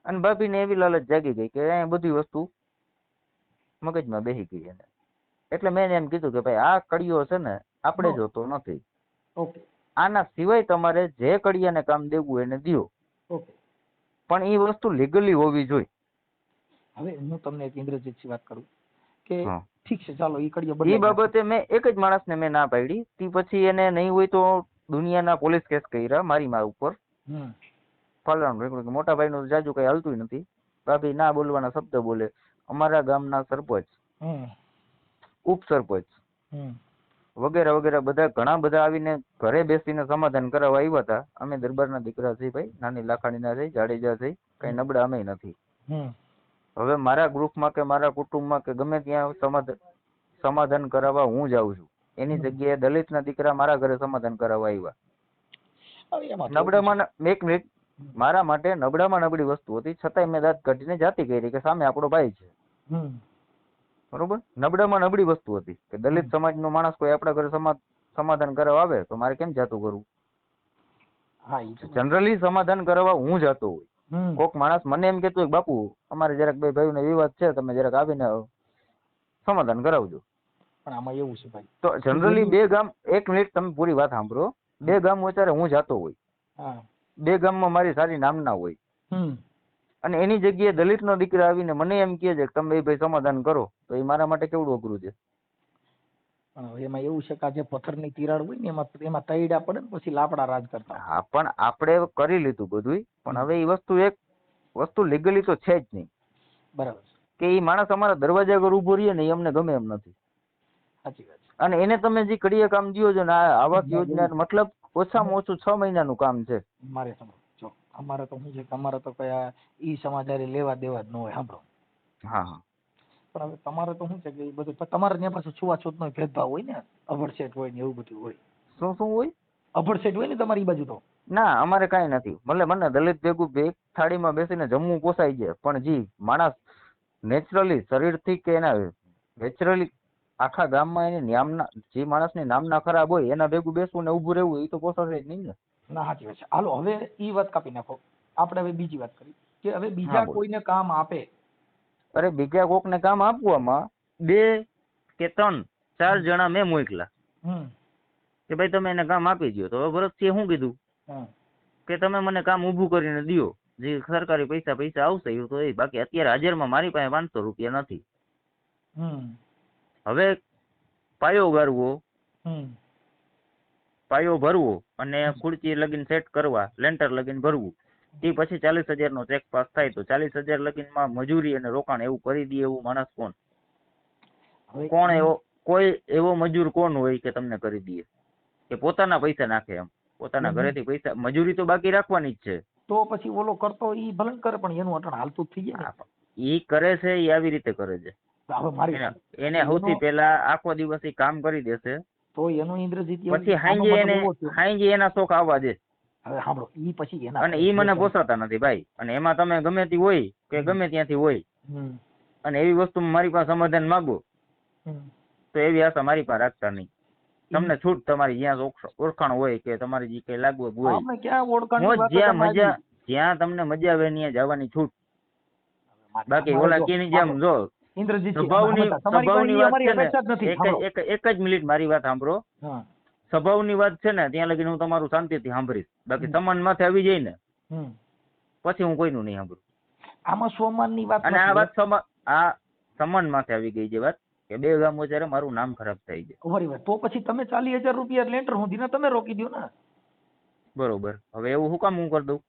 અને ભાભીને એવી લાલચ જાગી ગઈ કે અહીંયા બધી વસ્તુ મગજમાં બેસી ગઈ એને. એટલે મેં એમ કીધું કે ભાઈ આ કડીઓ છે ને આપણે જોતો નથી, આના સિવાય તમારે જે કડિયાને કામ દેવું એને દો, પણ એ વસ્તુ લીગલી હોવી જોઈએ. હવે હું તમને એક ઇન્દ્રજીતથી વાત કરું કે ઠીક છે ચાલો ઈ કડિયા એ બાબતે મેં એક જ માણસને મેં ના પાડી. તે પછી એને નહીં હોય તો દુનિયાના પોલીસ કેસ કર્યા મારી ઉપર. ફલાણું મોટા ભાઈ નું જાજુ કઈ હાલતું નથી, ભાભી ના બોલવાના શબ્દ બોલે. અમારા ગામના સરપંચ, ઉપસરપંચ વગેરે વગેરે બધા ઘણા બધા આવીને ઘરે બેસીને સમાધાન કરાવવા આવ્યા હતા. અમે દરબારના દીકરા છીએ ભાઈ, નાની લાખાણીના છે, જાડેજા છે, કઈ નબળા અમે નથી. હવે મારા ગ્રુપમાં કે મારા કુટુંબમાં કે ગમે ત્યાં સમાધાન કરાવવા હું જાઉં છું, એની જગ્યાએ દલિતના દીકરા મારા ઘરે સમાધાન કરાવવા આવ્યા. નબળામાં એક મિનિટ, મારા માટે નબળામાં નબળી વસ્તુ હતી છતાંય મેં દાંત કાઢીને જાતિ કરી કે સામે આપણો ભાઈ છે. બરોબર, નબળામાં નબળી વસ્તુ હતી કે દલિત સમાજનો માણસ કોઈ આપણા ઘરે સમાધાન કરવા આવે તો મારે કેમ જાતું કરવું? જનરલી સમાધાન કરવા હું જતો હોય. કોક માણસ મને એમ કેતું હોય બાપુ અમારે જરાક બે ભાઈઓને વિવાદ છે, તમે જરાક આવીને સમાધાન કરાવજો. પણ આમાં એવું છે ભાઈ, તો જનરલી બે ગામ, એક મિનિટ તમે પૂરી વાત સાંભળો, બે ગામ વચ્ચે હું જાતો હોય, બે ગામમાં મારી સારી નામના હોય, અને એની જગ્યાએ દલિતનો દીકરા આવીને મને એમ કહે છે કે તમે ભાઈ સમાધાન કરો, તો એ મારા માટે કેવડું અઘરું છે. એમાં એવું છે કે આ જે પથ્થરની તિરાડ હોય ને એમાં તૈડા પડે ને પછી લાપડા રાજ કરતા. હા, પણ આપણે કરી લીધું બધું, પણ હવે એ વસ્તુ લીગલી તો છે જ નહીં. બરાબર કે એ માણસ અમારા દરવાજા પર ઉભો રહીએ ને એ અમને ગમે એમ નથી. સાચી વાત છે. અને એને તમે જે કડીએ કામ દિયો છો ને આ આવાસ યોજના મતલબ ઓછામાં ઓછું 6 મહિનાનું કામ છે. મારે સમજો અમારે તો શું છે કે અમારે તો કયા ઈ સમાચારે લેવા દેવા જ ન હોય. સાંભળો. હા હા. પણ હવે તમારે તો શું છે કે એ બધું તમારે ત્યાં પાછું છૂવાછૂત નો ભેદભાવ હોય ને, અભડસેટ હોય ને એવું બધું હોય. શું હોય? અભડસેટ હોય ને તમારી બાજુ તો. ના, અમારે કાંઈ નથી. મને દલિત ભેગું એક થાળીમાં બેસીને જમવું પોસાય છે, પણ જે માણસ નેચરલી શરીરથી કે એના નેચરલી આખા ગામમાં એની નામના જે માણસની નામના ખરાબ હોય એના ભેગું બેસવું ને ઊભું રહેવું એ તો પોસાશે જ નહીં ને. ના, સાચી વાત છે. હાલો હવે ઈ વાત કાપી નાખો. આપણે હવે બીજી વાત કરી કે હવે બીજા કોઈને કામ આપે. અરે બીજા કોકને કામ આપવામાં 2 કે 3 4 જણા મેં મોકલા કે ભાઈ તમે એને કામ આપી દો. તો ભરતસિંહે શું કીધું કે તમે મને કામ ઊભું કરીને દો, જે સરકારી પૈસા આવશે એવું તો એ. બાકી અત્યારે હાજરમાં મારી પાસે 500 રૂપિયા નથી. હવે પાયો ગાળવો, પાયો ભરવો અને ખુરચી લગીન સેટ કરવા, લેન્ટર લગીન ભરવું, તે પછી 40,000 નો ચેક પાસ થાય. તો 40,000 લગીનમાં મજૂરી અને રોકાણ એવું કરી દે એવું માણસ કોણ? કોઈ એવો મજૂર કોણ હોય કે તમને કરી દે કે પોતાના પૈસા નાખે? એમ પોતાના ઘરેથી પૈસા, મજૂરી તો બાકી રાખવાની જ છે. તો પછી ઓલો કરતો ઈ ભલે કરે, પણ એનું અટણ હાલતું જ થઈ જાય. ઈ કરે છે ઈ આવી રીતે કરે છે. એને સૌથી પહેલા આખો દિવસ ઈ કામ કરી દેશે, તો એનું ઇન્દ્રજીત પછી હાંજે એના શોખ આવવા દે. હવે સાંભળો, ઈ પછી એના, અને ઈ મને પોસાતા નથી ભાઈ. અને એમાં તમે ગમે તે હોય કે ગમે ત્યાંથી હોય અને એવી વસ્તુ મારી પાસે સમાધાન માંગો તો એવી આશા મારી પાસે રાખતા નહીં. તમને છૂટ તમારી જ્યાં ઓળખાણ હોય કે તમારી જે કઈ લાગવગ હોય, જ્યાં તમને મજા આવે ત્યાં જવાની છૂટ. બાકી ઓલા કેની જેમ જો સ્વભાવની વાત છે ને, એક જ મિનિટ મારી વાત સાંભળો. સ્વભાવની વાત છે ને ત્યાં લગી હું તમારું શાંતિથી સાંભળીશ. બાકી સમાન માથે આવી જાય ને પછી હું કોઈનું નહીં સાંભળું. આમાં સ્વમાનની વાત, અને આ વાત આ સમાન માથે આવી ગઈ છે વાત કે 2 ગામ વચ્ચે મારું નામ ખરાબ થઈ જાય. તો પછી તમે 40,000 રૂપિયા લેન્ટર સુધી તમે રોકી દો ને. બરોબર. હવે એવું શું કામ હું કરી દઉં?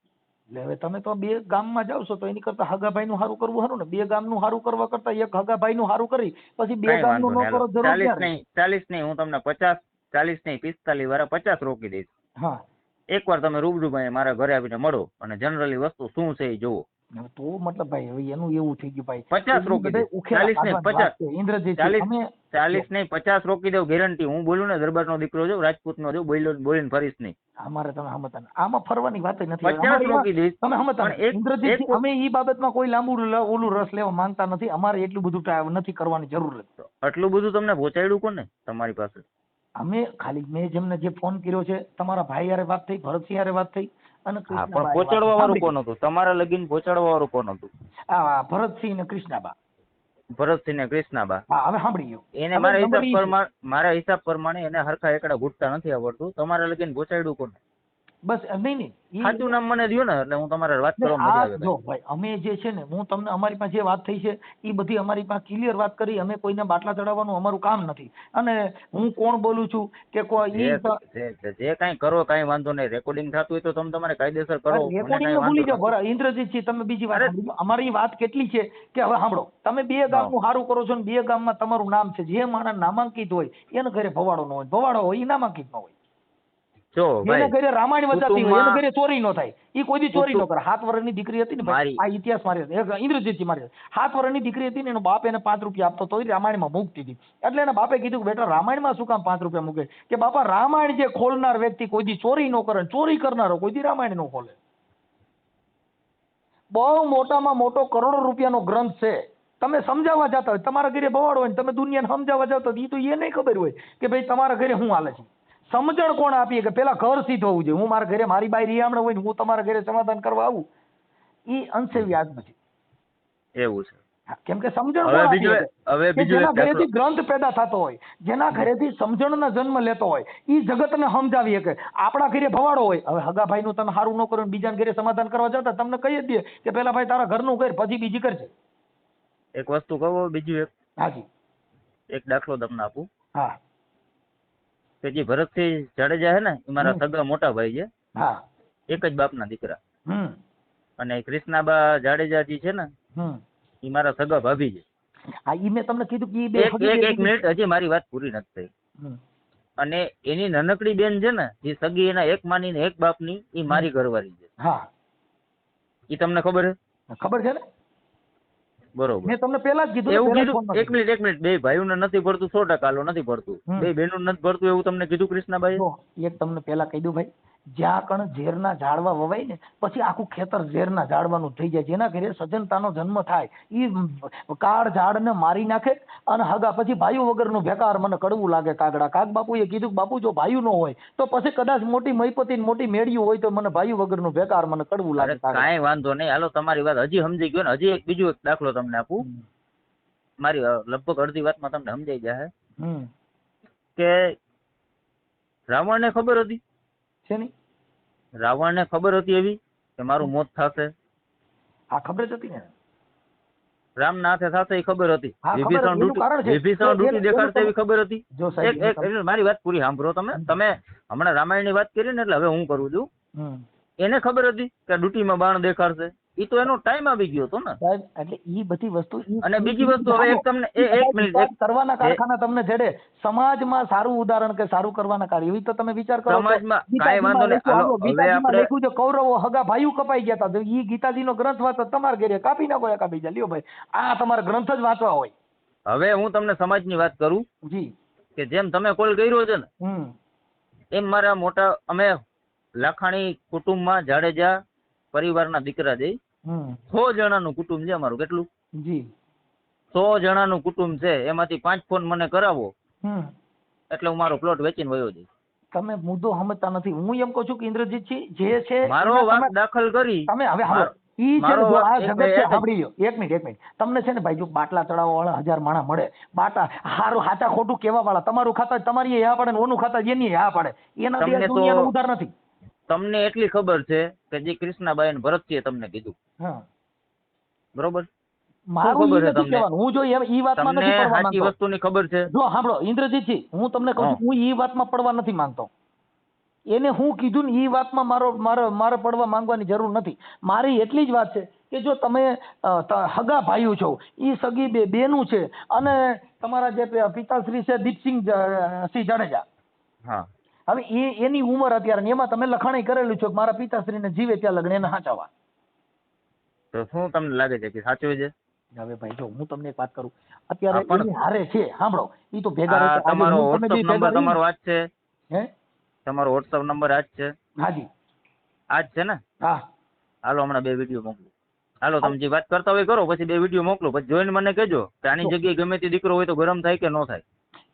એટલે હવે તમે તો 2 ગામમાં જાવ છો તો એની કરતા હગાભાઈ નું સારું કરવું સારું ને. 2 ગામનું સારું કરવા કરતા એક હગાભાઈ નું સારું કરી પછી 2 ગામનું ન કરો. 40 નહીં, હું તમને 50, 40 નહીં 45 વાળા 50 રોકી દઈશ. હા, એકવાર તમે રૂબરૂ ભાઈ મારા ઘરે આવીને મળો અને જનરલી વસ્તુ શું છે એ જોવો. તો મતલબ ભાઈ હવે એનું એવું થઈ ગયું ભાઈ 50 રોકી દે. 40 નહીં 50, ઇન્દ્રજીત 40 નહીં 50 રોકી દઉં ગેરંટી. હું બોલું ને દરબારનો દીકરો જો, રાજપૂતનો જો, બોલીને ફરીશ નહીં. અમારે તમે સમજતા આમાં ફરવાની વાત નથી. 50 રોકી દઈશ તમે સમજતા. ઇન્દ્રજીત અમે ઈ બાબતમાં કોઈ લાંબુ ઓલું રસ લેવા માંગતા નથી. અમારે એટલું બધું નથી કરવાની જરૂર. આટલું બધું તમને પહોંચાડ્યું કોને તમારી પાસે? અમે ખાલી મેં જેમને જે ફોન કર્યો છે, તમારા ભાઈ હારે વાત થઈ, ભરતસિંહ હારે વાત થઈ, અને પહોંચાડવા વાળું કોણ હતું? તમારા લગીન પહોંચાડવા વાળું કોણ હતું? ભરતસિંહ ને કૃષ્ણાબા. ભરતસિંહ ને કૃષ્ણાબા. હા, હવે સાંભળી ગયો. એને મારા હિસાબ પ્રમાણે એને હરખા એકડા ઘૂંટતા નથી આવડતું. તમારા લગીન પહોંચાડ્યું કોને? બસ નહીં, સાચું નામ મને દો ને એટલે હું તમારે વાત કરવા મજા આવે. જો ભાઈ અમે જે છે ને, હું તમને અમારી પાસે જે વાત થઈ છે એ બધી અમારી પાસે ક્લિયર વાત કરી. અમે કોઈને બાટલા ચડાવવાનું અમારું કામ નથી. અને હું કોણ બોલું છું કે કોઈ જે કાંઈ કરો કાંઈ વાંધો નહીં. રેકોર્ડિંગ થતું હોય તો તમે તમારે કાયદેસર કરો. રેકોર્ડિંગ ભૂલી જાઓ. ઇન્દ્રજીતજી તમે બીજી વાત, અમારી વાત કેટલી છે કે હવે સાંભળો, તમે 2 ગામનું સારું કરો છો ને 2 ગામમાં તમારું નામ છે. જે માણસ નામાંકિત હોય એને ઘરે ભવાડો ન હોય, ભવાડો હોય એ નામાંકિત ન હોય. એને ઘરે રામાયણ વચાતી હોય, એને ઘરે ચોરી નો થાય. ઈ કોઈ દી ચોરી નો કરે. 7 વર્ષની દીકરી હતી ને, આ ઇતિહાસ મારી ઇન્દ્રજીતજી મારી 7 વર્ષની દીકરી હતી ને, એનો બાપ એને 5 રૂપિયા આપતો તો રામાયણમાં મૂકતી હતી. એટલે એના બાપે કીધું કે બેટા રામાયણમાં શું કામ 5 રૂપિયા મૂકે? કે બાપા રામાયણ જે ખોલનાર વ્યક્તિ કોઈ દી ચોરી નો કરે, ચોરી કરનારો કોઈ દી રામાયણ નો ખોલે. બહુ મોટામાં મોટો કરોડો રૂપિયાનો ગ્રંથ છે. તમે સમજાવવા જતા હોય, તમારા ઘરે ભવાડો હોય, તમે દુનિયાને સમજાવવા જતા હોય, એ તો એ નહીં ખબર હોય કે ભાઈ તમારા ઘરે શું હાલે છે. સમજણ કોણ આપીએ કે પેલા ઘર સીધ હોવું જોઈએ. હું મારા ઘરે મારી બાઈ રિયામણ હોય ને હું તમારા ઘરે સમાધાન કરવા આવું, એ અંશે વ્યાજ નથી. એવું છે. કેમ કે સમજણ જેના ઘરેથી ગ્રંથ પેદા થતો હોય, જેના ઘરેથી સમજણનો જન્મ લેતો હોય, એ જગતને સમજાવીએ કે આપણા ઘરે ભવાડો હોય. હવે હગાભાઈ નું તમે સારું ન કરો બીજા ઘરે સમાધાન કરવા જતા તમને કહી જ દે કે પેલા ભાઈ તારા ઘરનું કર પછી બીજી કરજે. એક વસ્તુ કહો બીજું એક. હાજી, એક દાખલો તમને આપું. હા, કે જે ભરતસિંહ જાડેજા છે ને એ મારા સગા મોટા ભાઈ છે. હા, એક જ બાપના દીકરા. હમ. અને કૃષ્ણાબા જાડેજાજી છે ને એ મારા સગા ભાભી છે. હા, ઈ મેં તમને કીધું કે ઈ બે એક મિનિટ, હજી મારી વાત પૂરી નથી થઈ. અને એની નાનકડી બેન છે ને એ સગી એના એક માની ને એક બાપની, એ મારી ઘરવાળી છે. હા, એ તમને ખબર છે? ખબર છે ને, બરોબર. મેં તમને પેલા જ કીધું. એવું કીધું? એક મિનિટ, બે ભાઈઓને નથી પડતું 100% નથી પડતું, બે બહેનો નથી પડતું એવું તમને કીધું કૃષ્ણાબાઈ? એક તમને પેલા કહી દઉં ભાઈ, જ્યાં કણ ઝેરના ઝાડવા વવાય ને પછી આખું ખેતર ઝેરના ઝાડવાનું થઈ જાય. જેના ઘરે સજ્જનતાનો જન્મ થાય ઈ કાળ ઝાડને મારી નાખે અને હગા પછી ભાઈઓ વગરનું બેકાર. મને કડવું લાગે કાગડા. કાગ બાપુએ કીધું બાપુ જો ભાઈઓ નો હોય તો પછી કદાચ મોટી મહીપતિ મોટી મેળ્યું હોય તો મને ભાઈઓ વગરનું બેકાર, મને કડવું લાગે. કાંઈ વાંધો નહીં, હાલો તમારી વાત હજી સમજી ગયો ને. હજી એક બીજો એક દાખલો તમને આપું, મારી લગભગ અડધી વાતમાં તમને સમજાઈ જાય કે રાવણને ખબર હતી છે ને, રાવણને ખબર હતી એવી કે મારું મોત થશે? હા, ખબર જ હતી ને. રામના હાથે થશે એ ખબર હતી. વિભીષણ ડૂટી દેખાડશે એવી ખબર હતી. એક મારી વાત પૂરી સાંભળો તમે. હમણાં રામાયણની વાત કરી ને એટલે હવે હું કરું છું. એને ખબર હતી કે ડૂટીમાં બાણ દેખાડશે? ઈ તો એનો ટાઈમ આવી ગયો હતો ને. એટલે ઈ બધી વસ્તુ. અને બીજી વસ્તુ, હવે એક તમને એક મિનિટ, કરવાના કારખાના તમને જડે સમાજમાં સારું ઉદાહરણ કે સારું કરવાના કાર્ય, એવી તો તમે વિચાર કરો. સમાજમાં કાંઈ વાંધો નહીં. ગીતાજીમાં લખ્યું છે કૌરવો હગા ભાઈઓ કપાઈ ગયા હતા. ઈ ગીતાજીનો ગ્રંથ વાંચો, તમારા ઘરે કાપી નાખો એકાબીજા. લ્યો ભાઈ, આ તમારા ગ્રંથ જ વાંચવા હોય. હવે હું તમને સમાજની વાત કરું જી, કે જેમ તમે કોલ કર્યો છે ને એમ મારા મોટા અમે લાખાણી કુટુંબમાં જાડેજા પરિવારના દીકરા જઈ 100 જણાનું કુટુંબ છે અમારું. કેટલું? જી, 100 જણાનું કુટુંબ છે. એમાંથી 5 ફોન મને કરાવો એટલે હું મારો પ્લોટ વેચીને વયો જઈશ. તમે મુદ્દો સમજતા નથી. હું એમ કહું છું કે ઇન્દ્રજીતજી જે છે મારો વાંક દાખલ કરી તમે હવે ઈ છે જો આ જગત છે. સાંભળી લ્યો, એક મિનિટ. તમને છે ને ભાઈ, જો બાટલા ચડાવવા વાળા 1000 માણસ મળે, બાટા હારું સાચા ખોટું કેવા વાળા, તમારું ખાતા તમારી હા પડે ને ઓનું ખાતા એની હા પડે, એના બે દુનિયાનો ઉધાર નથી. તમને એટલી ખબર છે કે જે કૃષ્ણાબાઈ અને ભરતસિંહે તમને કીધું, બરોબર? મારું ઈ નથી કહેવાનું. હું જો ઈ વાતમાં નથી પડવા માંગતો. સાચી વસ્તુની ખબર છે. જો સાંભળો ઇન્દ્રજીતજી, હું તમને કહું છું, હું ઈ વાતમાં પડવા નથી માંગતો. એને હું કીધું ને ઈ વાતમાં મારે પડવા માંગવાની જરૂર નથી. મારી એટલી જ વાત છે કે જો તમે હગા ભાઈઓ છો, ઈ સગી બેનું છે, અને તમારા જે પિતાશ્રી છે દીપસિંહ સિંહ જાડેજા, હવે એની ઉંમર અત્યારે, એમાં તમે લખાણી કરેલું છે કે મારા પિતાશ્રીને જીવે ત્યાં લગ્ન એને સાચવવા. તો શું તમને લાગે છે કે સાચું છે? હવે ભાઈ જો હું તમને એક વાત કરું, અત્યારે એની હારે છે, સાંભળો, ઈ તો ભેગા. તમારો WhatsApp નંબર તમારો આજ છે? હે, તમારો WhatsApp નંબર આજ છે? હાજી, આજ છે ને? હા. હાલો હમણાં 2 વિડીયો મોકલું. હાલો તમે જે વાત કરતા હોય કરો, પછી 2 વિડીયો મોકલો, પછી જોઈને મને કહેજો કે આની જગ્યાએ ગમે તે દીકરો હોય તો ગરમ થાય કે ન થાય.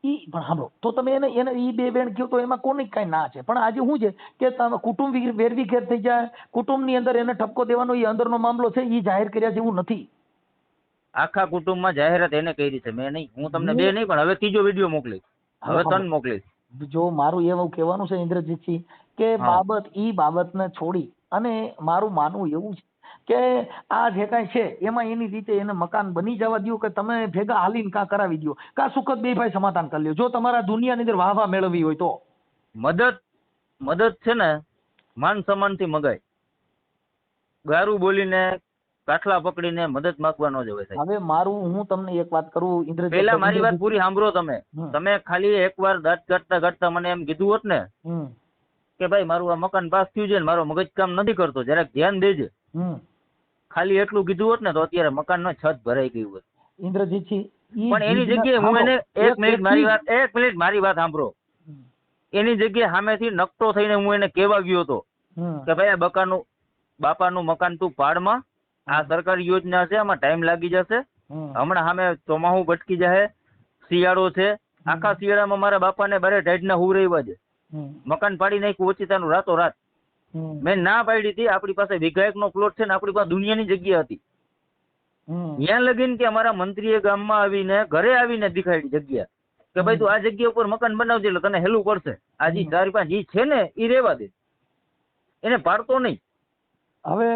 ઈ પણ સાંભળો, તો તમે એને ઈ બે બેન કહો તો એમાં કોની કઈ ના છે? પણ આજે શું છે કે તમે કુટુંબ વેરવી ખેર થઈ જાય, કુટુંબની અંદર એને ઠપકો દેવાનો એ અંદરનો મામલો છે, ઈ જાહેર કર્યા જેવું નથી. આખા કુટુંબમાં જાહેરાત એને કરી છે, મેં નહીં. હું તમને 2 નહીં પણ હવે 3જો વિડીયો મોકલીશ, હવે 3 મોકલીશ. જો મારું એવું કહેવાનું છે ઇન્દ્રજીતજી કે ઈ બાબતને છોડી અને મારું માનવું એવું છે કે આ જે કાંઈ છે એમાં એની રીતે એને મકાન બની જવા દો, કે તમે ભેગા હાલીને કાં કરાવી દો, કાં સુખદ બે ભાઈ સમાધાન કરી લ્યો. જો તમારા દુનિયાની અંદર વાહવા મેળવવી હોય તો મદદ છે ને માન સન્માનથી મગાય. ગારું બોલીને કાઠલા પકડીને મદદ માંગવા ન જવાય. હવે હું તમને એક વાત કરું ઇન્દ્રજીત, પેલા મારી વાત પૂરી સાંભળો. તમે ખાલી એકવાર દાંત કાઢતા મને એમ કીધું હોત ને કે ભાઈ મારું આ મકાન પાસ થયું છે ને મારો મગજ કામ નથી કરતો, જરાક ધ્યાન દેજે, ખાલી એટલું કીધું હોત ને તો અત્યારે મકાન નો છત ભરાઈ ગયું હોત. ઇન્દ્રજીતજી, પણ એની જગ્યાએ હું એને એક મિનિટ મારી વાત સાંભળો. એની જગ્યાએ સામેથી નકટો થઈને હું એને કહેવા ગયો હતો કે ભાઈ આ બાપાનું મકાન તું પાડમાં, આ સરકારી યોજના છે, આમાં ટાઈમ લાગી જશે, હમણાં સામે ચોમાહું ભટકી જાય, શિયાળો છે, આખા શિયાળામાં મારા બાપાને બારે ઢાઢના હુવરાવ્યા છે, મકાન પાડી નાખ્યું ઓચિતાનું રાતો રાત. મેં ના પાડી હતી. આપણી પાસે વિઘાયક નો પ્લોટ છે ને આપણી પાસે દુનિયાની જગ્યા હતી. ત્યાં લગીન કે અમારા મંત્રીએ ગામમાં આવીને ઘરે આવીને દેખાડી જગ્યા કે ભાઈ તું આ જગ્યા ઉપર મકાન બનાવજે એટલે તને હેલું પડશે. આ જે 4-5 જે છે ને એ રેવા દે, એને પાડતો નહીં. હવે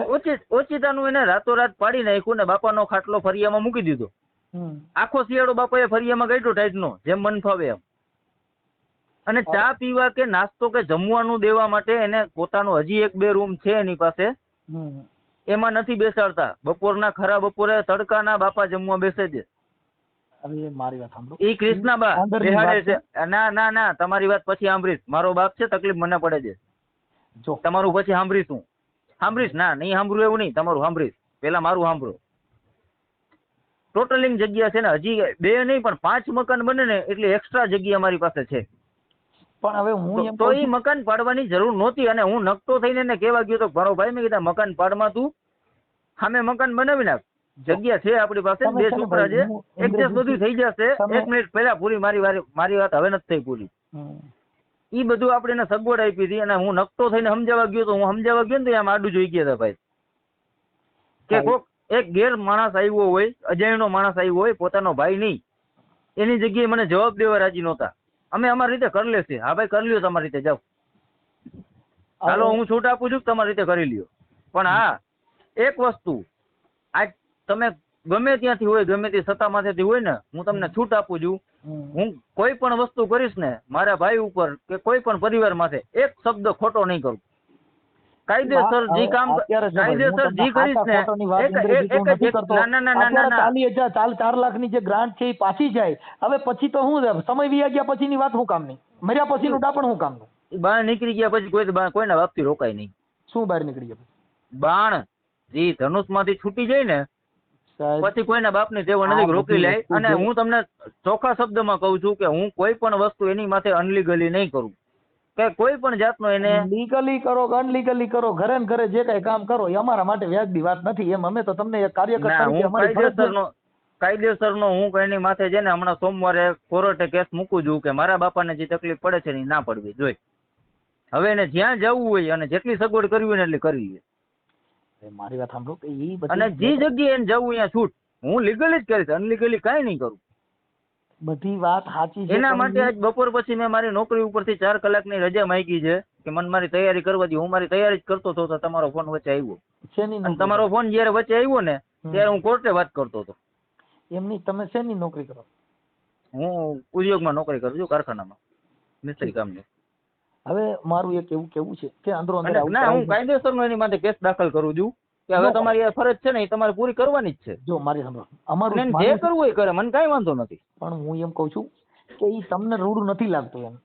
ઓચિતાનું એને રાતોરાત પાડી નાખ્યું ને બાપાનો ખાટલો ફરિયામાં મૂકી દીધો. આખો શિયાળો બાપાએ ફરિયામાં ગાઢ્યો ટાઈટનો, જેમ મન ફાવે એમ. અને ચા પીવા કે નાસ્તો કે જમવાનું દેવા માટે એને પોતાનો હજી 1-2 રૂમ છે એની પાસે, એમાં નથી બેસાડતા. બપોરના ખરા બપોરે તડકાના બાપા જમવા બેસે છે. મારી વાત સાંભળો, ઈ કૃષ્ણાબા બેહાડે છે. ના તમારી વાત પછી સાંભળીશ. મારો બાપ છે, તકલીફ મને પડે છે. જો તમારું પછી સાંભળીશ. ના નહીં સાંભળું એવું નહીં, તમારું સાંભળીશ. પેલા મારું સાંભળો. ટોટલિંગ જગ્યા છે ને, હજી 2 નહીં પણ 5 મકાન બને ને એટલે એક્સ્ટ્રા જગ્યા અમારી પાસે છે. પણ હવે હું એમ તો એ મકાન પાડવાની જરૂર નહોતી. અને હું નકટો થઈને એને કહેવા ગયો તો મારો ભાઈ, મેં કીધા મકાન પાડમાં તું સામે મકાન બનાવી નાખ, જગ્યા છે આપણી પાસે, 2 છોકરા છે, એડજસ્ટ બધું થઈ જશે. 1 મિનિટ પહેલા પૂરી મારી વાત હવે નથી થઈ પૂરી. ઈ બધું આપણે એને સગવડ આપી હતી. અને હું નકટો થઈને સમજાવવા ગયો તો ને આમ આડું જોઈ ગયા હતા ભાઈ, કે કોક એક ગેર માણસ આવ્યો હોય, અજાણ્યો માણસ આવ્યો હોય, પોતાનો ભાઈ નહીં, એની જગ્યાએ મને જવાબ દેવા રાજી નહોતા. અમે અમારી રીતે કરી લેશે. હા ભાઈ કરી લ્યો તમારી રીતે, જાઓ હાલો હું છૂટ આપું છું, તમારી રીતે કરી લ્યો. પણ હા એક વસ્તુ, આજ તમે ગમે ત્યાંથી હોય, ગમે તે સત્તા માંથેથી હોય ને, હું તમને છૂટ આપું છું. હું કોઈ પણ વસ્તુ કરીશ ને મારા ભાઈ ઉપર કે કોઈ પણ પરિવાર માથે એક શબ્દ ખોટો નહીં કરું. કાયદેસર જે કામ કાયદેસર જે કરીશ ને, 4 લાખની જે ગ્રાન્ટ છે એ પાછી જાય. હવે પછી તો શું સમય વીયા ગયા પછીની વાત શું કામની? મર્યા પછીનું ડાપણ શું કામનું? બહાર નીકળી ગયા પછી કોઈના બાપથી રોકાય નહીં. શું બહાર નીકળી ગયા? બાણ જે ધનુષ માંથી છૂટી જાય ને પછી કોઈના બાપની ટેવ નથી, રોકી લે. અને હું તમને ચોખ્ખા શબ્દમાં કહું છું કે હું કોઈ પણ વસ્તુ એની માથે અનલીગલી નહીં કરું, કે કોઈ પણ જાતનો એને લીગલી કરો કે અનલીગલી કરો, ઘરે ને ઘરે જે કઈ કામ કરો એ અમારા માટે વ્યાજબી વાત નથી. એમ અમે તો તમને એક કાર્યકર્તા કાયદેસરનો હું એની માથે છે ને હમણાં સોમવારે કોર્ટે કેસ મૂકું છું કે મારા બાપાને જે તકલીફ પડે છે એ ના પડવી જોઈએ. હવે એને જ્યાં જવું હોય અને જેટલી સગવડ કરવી હોય ને એટલી કરવી. મારી વાત સાંભળો, અને જે જગ્યાએ એને જવું અહીંયા છૂટ, હું લીગલી જ કરીશ, અનલીગલી કઈ નહીં કરું. બધી વાત સાચી છે. એના માટે આજ બપોર પછી મેં મારી નોકરી ઉપરથી 4 કલાકની રજા માંગી છે કે મને મારી તૈયારી કરવા દો. હું મારી તૈયારી જ કરતો હતો તો તમારો ફોન વચ્ચે આવ્યો. અને તમારો ફોન જયારે વચ્ચે આવ્યો ને ત્યારે હું કોર્ટે વાત કરતો હતો. એમની તમે શેની નોકરી કરો? હું ઉદ્યોગમાં નોકરી કરું છું, કારખાનામાં મિસ્ત્રી કામની. હવે મારું એક એવું કેવું છે કે અંદરો અંદર ના, હું કાયદેસરનો એની માટે કેસ દાખલ કરું છું કે હવે તમારી આ ફરજ છે ને એ તમારે પૂરી કરવાની જ છે. જો મારી સાંભળો, અમારું જે કરવું હોય કરે, મને કઈ વાંધો નથી. પણ હું એમ કઉ છું કે ઈ તમને રૂડું નથી લાગતું? એમ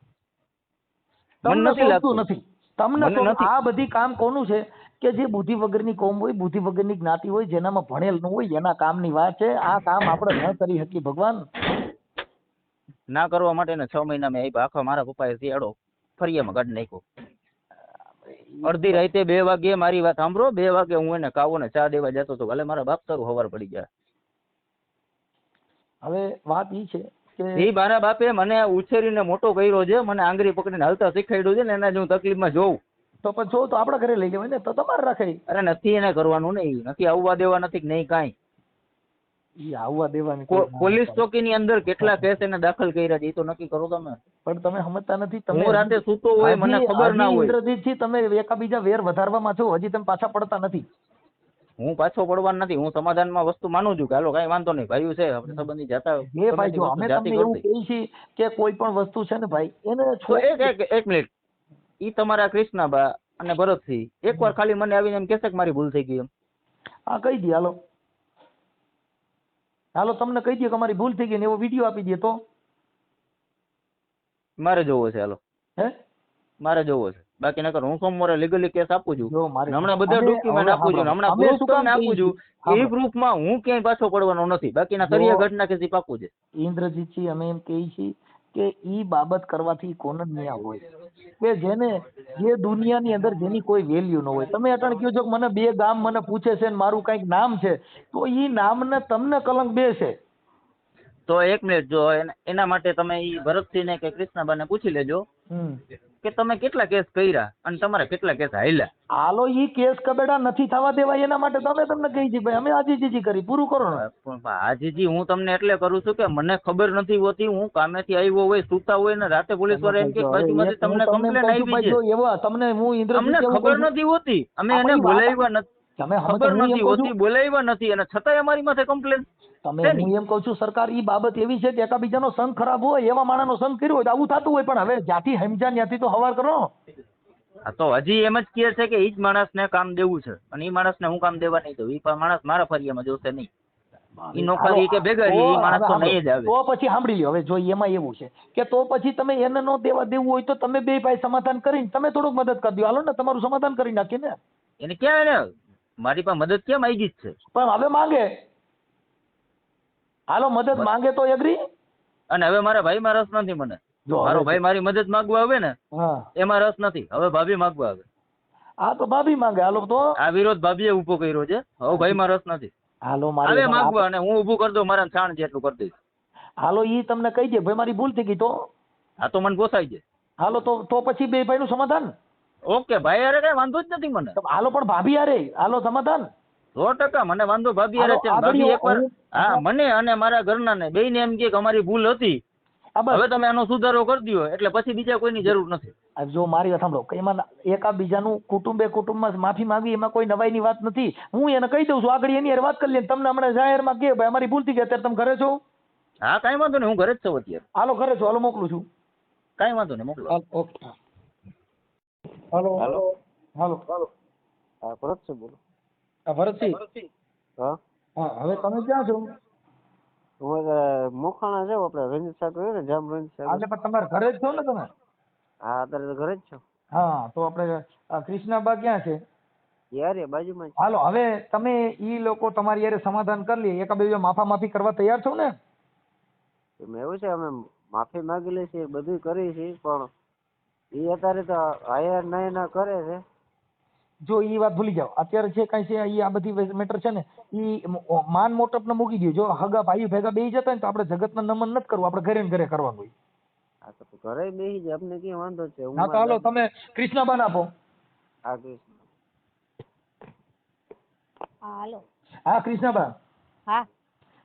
મને નથી લાગતું. નથી તમને આ બધી કામ કોનું છે કે જે બુદ્ધિ વગરની કોમ હોય, બુદ્ધિ વગરની જ્ઞાતિ હોય, જેનામાં ભણેલ ન હોય, એના કામની વાત છે. આ કામ આપણે ન કરી શકીએ. ભગવાન ના કરવા માટે 6 મહિના મેં આખા મારા પપ્પાએ શિયાળો ફરિયામાં કાઢી નાખ્યો. અડધી રાતે 2 વાગે મારી વાત સાંભળો, 2 વાગે હું એને કાવો ને ચા દેવા જતો હતો. ભલે મારા બાપ તારું હવાર પડી ગયા. હવે વાત ઈ છે કે એ મારા બાપે મને ઉછેરીને મોટો કર્યો છે, મને આંગળી પકડીને હાલતા શીખવાડ્યું છે ને, એના જો તકલીફમાં જોઉં તો પછી જો તો આપણા ઘરે લઈ લેવાય ને, તો તમારે રાખે. અરે નથી એને કરવાનું નહીં, નથી આવવા દેવા નથી નહીં કાંઈ. આવવા દેવાની પોલીસ ચોકીની અંદર કેટલા કેસ એને દાખલ કર્યા છે એ તો નક્કી કરો તમે. પણ તમે સમજતા નથી. તમે હું રાતે સૂતો હોય, મને ખબર ના હોય. ઇન્દ્રજીતથી તમે એકાબીજા વેર વધારવામાં છો, હજી તમે પાછા પડતા નથી. હું પાછો પડવાનો નથી. હું સમાધાનમાં વસ્તુ માનું છું કે હાલો કઈ વાંધો નહીં, ભાઈઓ છે આપણે સંબંધી જાતા એ ભાઈ જો અમે તમને એવું કહીએ છીએ કે કોઈ પણ વસ્તુ છે ને ભાઈ એને એક મિનિટ, ઈ તમારા કૃષ્ણાબા અને ભરતસિંહ એકવાર ખાલી મને આવીને એમ કહેશે કે મારી ભૂલ થઈ ગઈ એમ? હા કહી દે. હાલો તમને કહી દે કે અમારી ભૂલ થઈ ગઈ ને એવો વિડીયો આપી દે તો મારે જોવો છે. હાલો હે મારે જોવો છે, બાકી નકર હું સોમવારે લીગલી કેસ આપું છું. હમણાં બધા ડોક્યુમેન્ટ આપું છું, હમણાં પ્રૂફ તમને આપું છું. એ પ્રૂફમાં હું ક્યાંય પાછો પડવાનો નથી. બાકીના કરિયા ઘટના કે પાકું છે. ઇન્દ્રજીતજી અમે એમ કહીએ છીએ કે ઈ બાબત કરવાથી કોણ જ ન્યા હોય કે જેને જે દુનિયાની અંદર જેની કોઈ વેલ્યુ ન હોય. તમે અટણ કહો છો કે મને 2 ગામ મને પૂછે છે ને મારું કઈક નામ છે, તો ઈ નામને તમને કલંક બેસે. તો 1 મિનિટ, જો એના માટે તમે ઈ ભરતસિંહ ને કે કૃષ્ણાબાને પૂછી લેજો કે તમે કેટલા કેસ કર્યા અને તમારા કેટલા કેસ હાલ્યા. હાલો ઈ કેસ કબેડા નથી થવા દેવાય એના માટે તમે તમને કહી છે ભાઈ અમે આજીજી કરી પૂરું કરો ને. આજીજી હું તમને એટલે કરું છું કે મને ખબર નથી હોતી. હું કામેથી આવ્યો હોય, સૂતા હોય ને રાતે પોલીસ વાળા એમ કે બાજુમાંથી તમને કમ્પ્લેન આવી છે, એવા તમને હું ઇન્દ્રજીત અમને ખબર નથી હોતી. અમે એને બોલાવ્યા નથી. તમે ખબર નથી હોતી, બોલાવ્યા નથી અને છતાંય અમારી માથે કમ્પ્લેન. તમે હું એમ કહું છું સરકાર ઈ બાબત એવી છે કે એકાબીજાનો સંગ ખરાબ હોય એવા માણસનો સંગ કર્યો હોય તો આવું થતું હોય, પણ હવે જ્યાંથી સમજ્યા ત્યાંથી તો હવાર કરો. આ તો હજી એમ જ કહે છે કે ઈ જ માણસને કામ દેવું છે અને ઈ માણસને હું કામ દેવા નહીં દઉં. ઈ માણસ મારા ફરિયામાં જોશે નહીં. ઈ નોકરી કે ભેગા ઈ માણસ તો નહીં જ આવે. તો પછી સાંભળી લ્યો, હવે જો એમાં એવું છે કે તો પછી તમે એને નો દેવા દેવું હોય તો તમે બે ભાઈ સમાધાન કરીને તમે થોડુંક મદદ કરી દો. હાલો ને તમારું સમાધાન કરી નાખીએ ને. એને ક્યાં એને મારી પાસે મદદ કેમ આવી ગઈ છે? પણ હવે માંગે, હાલો મદદ માંગે તો એગ્રી. અને હવે મારા ભાઈમાં રસ નથી. મને મારો ભાઈ મારી મદદ માંગવા આવે ને એમાં રસ નથી. હવે ભાભી માંગવા આવે. હા તો ભાભી માંગે. હાલો તો આ વિરોધ ભાભીએ ઉભો કર્યો છે. હવે ભાઈમાં રસ નથી. હાલો મારે માંગવા અને હું ઉભું કરી દઉં, મારા છાણ જેટલું કરી દઈશ. હાલો ઈ તમને કહી દે ભાઈ મારી ભૂલ થઈ ગઈ તો. હા તો મને પોસાય છે. હાલો તો પછી બે ભાઈ નું સમાધાન. ઓકે ભાઈ અરે કઈ વાંધો જ નથી મને. હાલો પણ ભાભી અરે હાલો સમાધાન 100% મને વાંધો ભાભી અરે છે. ભાભી એકવાર હા મને અને મારા ઘરના ને બેયને એમ કે અમારી ભૂલ હતી, હવે તમે આનો સુધારો કરી દો એટલે પછી બીજા કોઈની જરૂર નથી. જો મારી વાત સાંભળો, એમાં એકાબીજાનું કુટુંબે કુટુંબમાં માફી માંગવી એમાં કોઈ નવાઈની વાત નથી. હું એને કહી દઉં છું આગળ એની વાત કરી લે. તમને હમણાં જાહેરમાં કે ભાઈ અમારી ભૂલ થઈ ગઈ, અત્યારે તમે ઘરે છો? હા કઈ વાંધો નહીં, હું ઘરે જ છું અત્યારે. હાલો ઘરે છો, હાલો મોકલું છું. કઈ વાંધો નહીં, મોકલો. ઓકે હાલો હાલો હાલો હાલો. હા ભરતસિંહ બોલો. ભરતસિંહ હા હા, હવે તમે ક્યાં છો? હું મોખાણા જાવ આપણે રંજીત સાહેબ ને જામ રંજીત સાહેબ. એટલે પણ તમારે ઘરે જ છો ને તમે? હા અત્યારે તો ઘરે જ છો. હા તો આપણે કૃષ્ણાબા ક્યાં છે? યાર બાજુમાં. હાલો હવે તમે ઈ લોકો તમારી યારે સમાધાન કરી લે, એકાબીજા માફી કરવા તૈયાર છો ને? એવું છે અમે માફી માંગી લઈએ છીએ, બધું કરીએ છીએ, પણ એ અત્યારે તો હાયર નહીં ના કરે છે. જો ઈ વાત ભૂલી જાઓ, અત્યારે જે કઈ છે ઈ આ બધી મેટર છે ને ઈ માન મોટપ ને મૂકી દો. જો હગા ભાઈ ભેગા બેસી જતા ને તો આપણે જગતના નમન નથી કરવું, આપણે ઘરે ને ઘરે કરવાનું. હા તો ઘરે બેસી જાય, આપણે ક્યાં વાંધો છે. હા તો હાલો તમે કૃષ્ણાબા આપો. હા કૃષ્ણ. હાલો. હા કૃષ્ણાબા. હા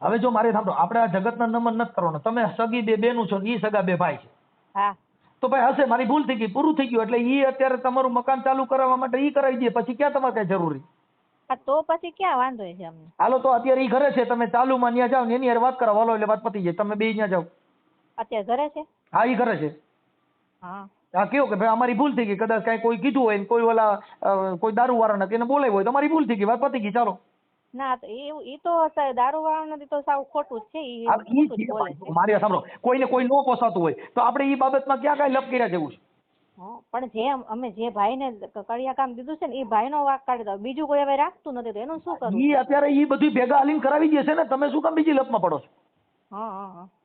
હવે જો મારે સાંભળો, આપણે આ જગતના નમન નથી કરવાનું. તમે સગી બે બેનું છો, ઈ સગા બે ભાઈ છે. હા તો ભાઈ હશે મારી ભૂલ થઈ ગઈ, પૂરું થઈ ગયું. એટલે ઈ અત્યારે તમારું મકાન ચાલુ કરાવવા માટે ઈ કરાવી દે, પછી ક્યાં તમારે કઈ જરૂરી? તો પછી ક્યાં વાંધો છે અમને? હાલો તો અત્યારે ઈ ઘરે છે, તમે ચાલુમાં ત્યાં જાઓ ને એની હારે વાત કરાવો. હાલો એટલે વાત પતી જાય, તમે બે ત્યાં જાઓ. અત્યારે ઘરે છે? હા ઈ ઘરે છે. હા હા કેવું કે ભાઈ અમારી ભૂલ થઈ ગઈ, કદાચ કઈ કોઈ કીધું હોય કોઈ ઓલા કોઈ દારૂ વાળા એને બોલાવ્યો હોય તો અમારી ભૂલ થઈ ગઈ, વાત પતી ગઈ, ચાલો. ના તો એ તો દારૂ વાળા નથી તો સાવ ખોટું જ છે. મારી સાંભળો, કોઈને કોઈ નો પોસાતું હોય તો આપણે ઈ બાબતમાં ક્યાં કઈ લપ કર્યા જેવું છે? પણ જેમ અમે જે ભાઈને કડિયા કામ દીધું છે ને એ ભાઈનો વાંક કાઢી દો, બીજું કોઈ હવે રાખતું નથી તો એનું શું કરવું? ઈ અત્યારે ઈ બધું ભેગા હાલીને કરાવી દે છે ને, તમે શું કામ બીજી લપમાં પડો છો?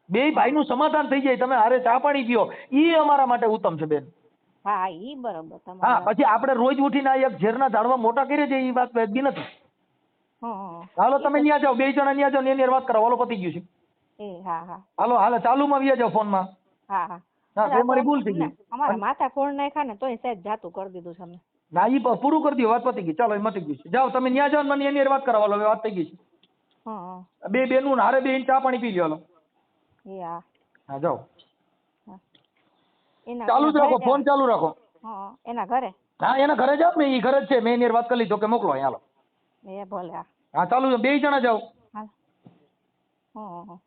બે ભાઈનું સમાધાન થઈ જાય, તમે હારે ચા પાણી પીઓ, ઈ અમારા માટે ઉત્તમ છે બેન. હા ઈ બરોબર. હા પછી આપણે રોજ ઉઠીને આ એક ઝેરના ઝાડવા મોટા કરીએ છીએ, ઈ વાત વેચી નથી. હાલો તમે ત્યાં જાઓ, બે જણા ત્યાં જાઓ ને એની વાત કરો. હાલો પતી ગયું છે. હાલો હાલો ચાલુમાં વ્યા જાઓ ફોનમાં. હા મારી ભૂલ થઈ ગઈ. અમારા માથા ફોન નાખ્યા ને તોય સાહેબ જાતું કરી દીધું છે અમને. ના ઈ પૂરું કરી દો, વાત પતી ગઈ. ચાલો એ મટી ગયું છે. જાઓ તમે ત્યાં જાઓ ને મને એની વાત કરો. હાલો વાત થઈ ગઈ છે. બે બેનું હારે બે ચા પાણી પી લ્યો. હાલો હા જાઓ. ચાલુ જ રાખો, ફોન ચાલુ રાખો. એના ઘરે? હા એના ઘરે જાવ ને, ઈ ઘરે જ છે. મેં એની વાત કરી લીધો કે મોકલો. હાલો એ ભલે. હા ચાલુ, બે જણા જાઓ. હા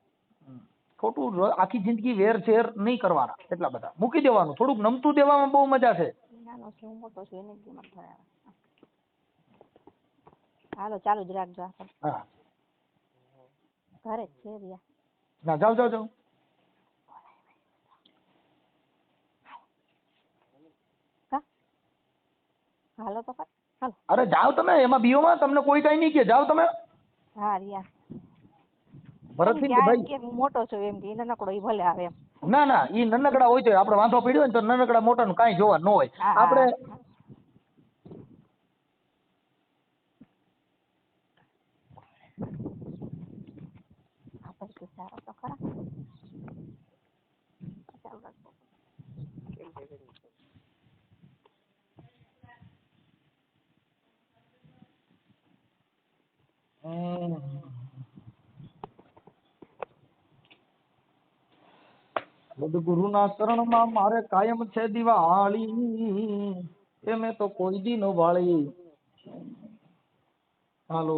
ખોટું આખી જિંદગી વેર શેર નહીં કરવાના, એટલા બધા મૂકી દેવાનું. થોડુંક નમતું દેવામાં બહુ મજા છે. હાલો ચાલુ જ રાખજો. હા ઘરે જ છે રિયા. ના જાઓ જાઓ જાઓ. હાલો તો હાલો. અરે જાઓ તમે, એમાં બીઓમાં તમને કોઈ કઈ નહીં કે, જાઓ તમે. હા રિયા ભરતસિંહ ભાઈ મોટો છો એમ કે નાનકડો ઈ ભલે આવે એમ. ના ના ઈ નાનકડા હોય તો આપણે વાંધો પડ્યો હોય ને તો નાનકડા મોટા નું કાંઈ જોવા ન હોય. આપણે સારો તો ખરા. સદગુરુના ચરણમાં મારે કાયમ છે દિવાળી, એ મેં તો કોઈ દી નો વાળી. હાલો.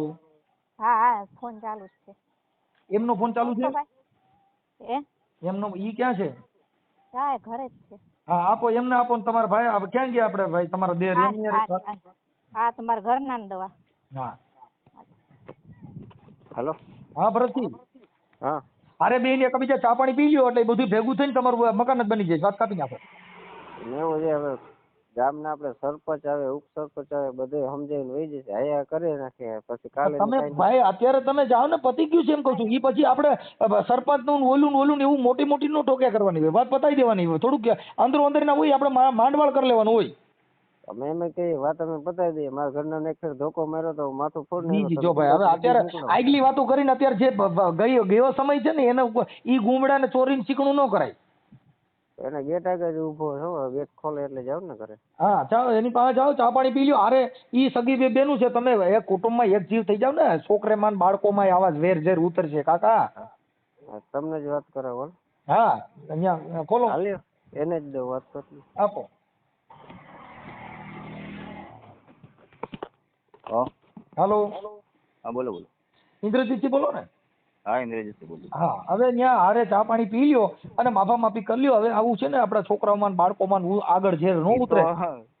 હા હા ફોન ચાલુ જ છે. એમનો ફોન ચાલુ છે? એમનો ઈ ક્યાં છે? હા ઘરે જ છે. હા આપો એમને આપો ને તમારા ભાઈ ક્યાં ગયા આપણે ભાઈ તમારા દેર એમની હા તમારા ઘરના દવા. હા હાલો. હા ભરતજી. હા. અરે બેન એકબીજા ચા પાણી પી લ્યો એટલે બધું ભેગું થઈને તમારું મકાન જ બની જાય. વાત કાપી નાખો. એવું છે હવે ગામના આપણે સરપંચ આવે ઉપસરપંચ આવે બધે સમજાવીને વહી જશે. આયા કરી નાખે પછી કાલે તમે ભાઈ અત્યારે તમે જાઓ ને પતી ગયું છે એમ કહું છું. એ પછી આપણે સરપંચ નું ઓલું ને એવું મોટી મોટી નો ટોક્યા કરવાની હોય. વાત પતાવી દેવાની હોય. થોડુંક અંદરો અંદર ના હોય આપણે માંડવાળ કરી લેવાનું હોય. અમે એમ કઈ વાત અમે પતાવી દઈએ. મારા ઘરના ને એક ધોકો માર્યો તો માથું ફોડ બીજી જો ભાઈ હવે અત્યારે આગલી વાતો કરીને અત્યારે જે ગયો સમય છે ને એને ઈ ગુમડા ને ચોરીને ચીકણું ન કરાય. એને ગેટ આગળ જ ઉભો છો ગેટ ખોલે એટલે જાવ ને ઘરે. હા ચાલો એની પાસે જાઓ ચા પાણી પી લ્યો. અરે ઈ સગી બે બેનું છે. તમે એક કુટુંબમાં એક જીવ થઈ જાવ ને છોકરેમાં બાળકોમાં આવા વેર ઝેર ઉતરશે કાકા. તમને જ વાત કરાવો. હા અહીંયા ખોલો એને જ દો વાત કરી આપો. હાલો. હા બોલો બોલો. ઇન્દ્રજીતજી બોલો ને. હા ઇન્દ્રજીત બોલું. હા હવે ત્યાં હારે ચા પાણી પી લ્યો અને માફા માફી કરી લ્યો. હવે આવું છે ને આપણા છોકરાઓમાં બાળકોમાં આગળ ઝેર ન ઉતરે.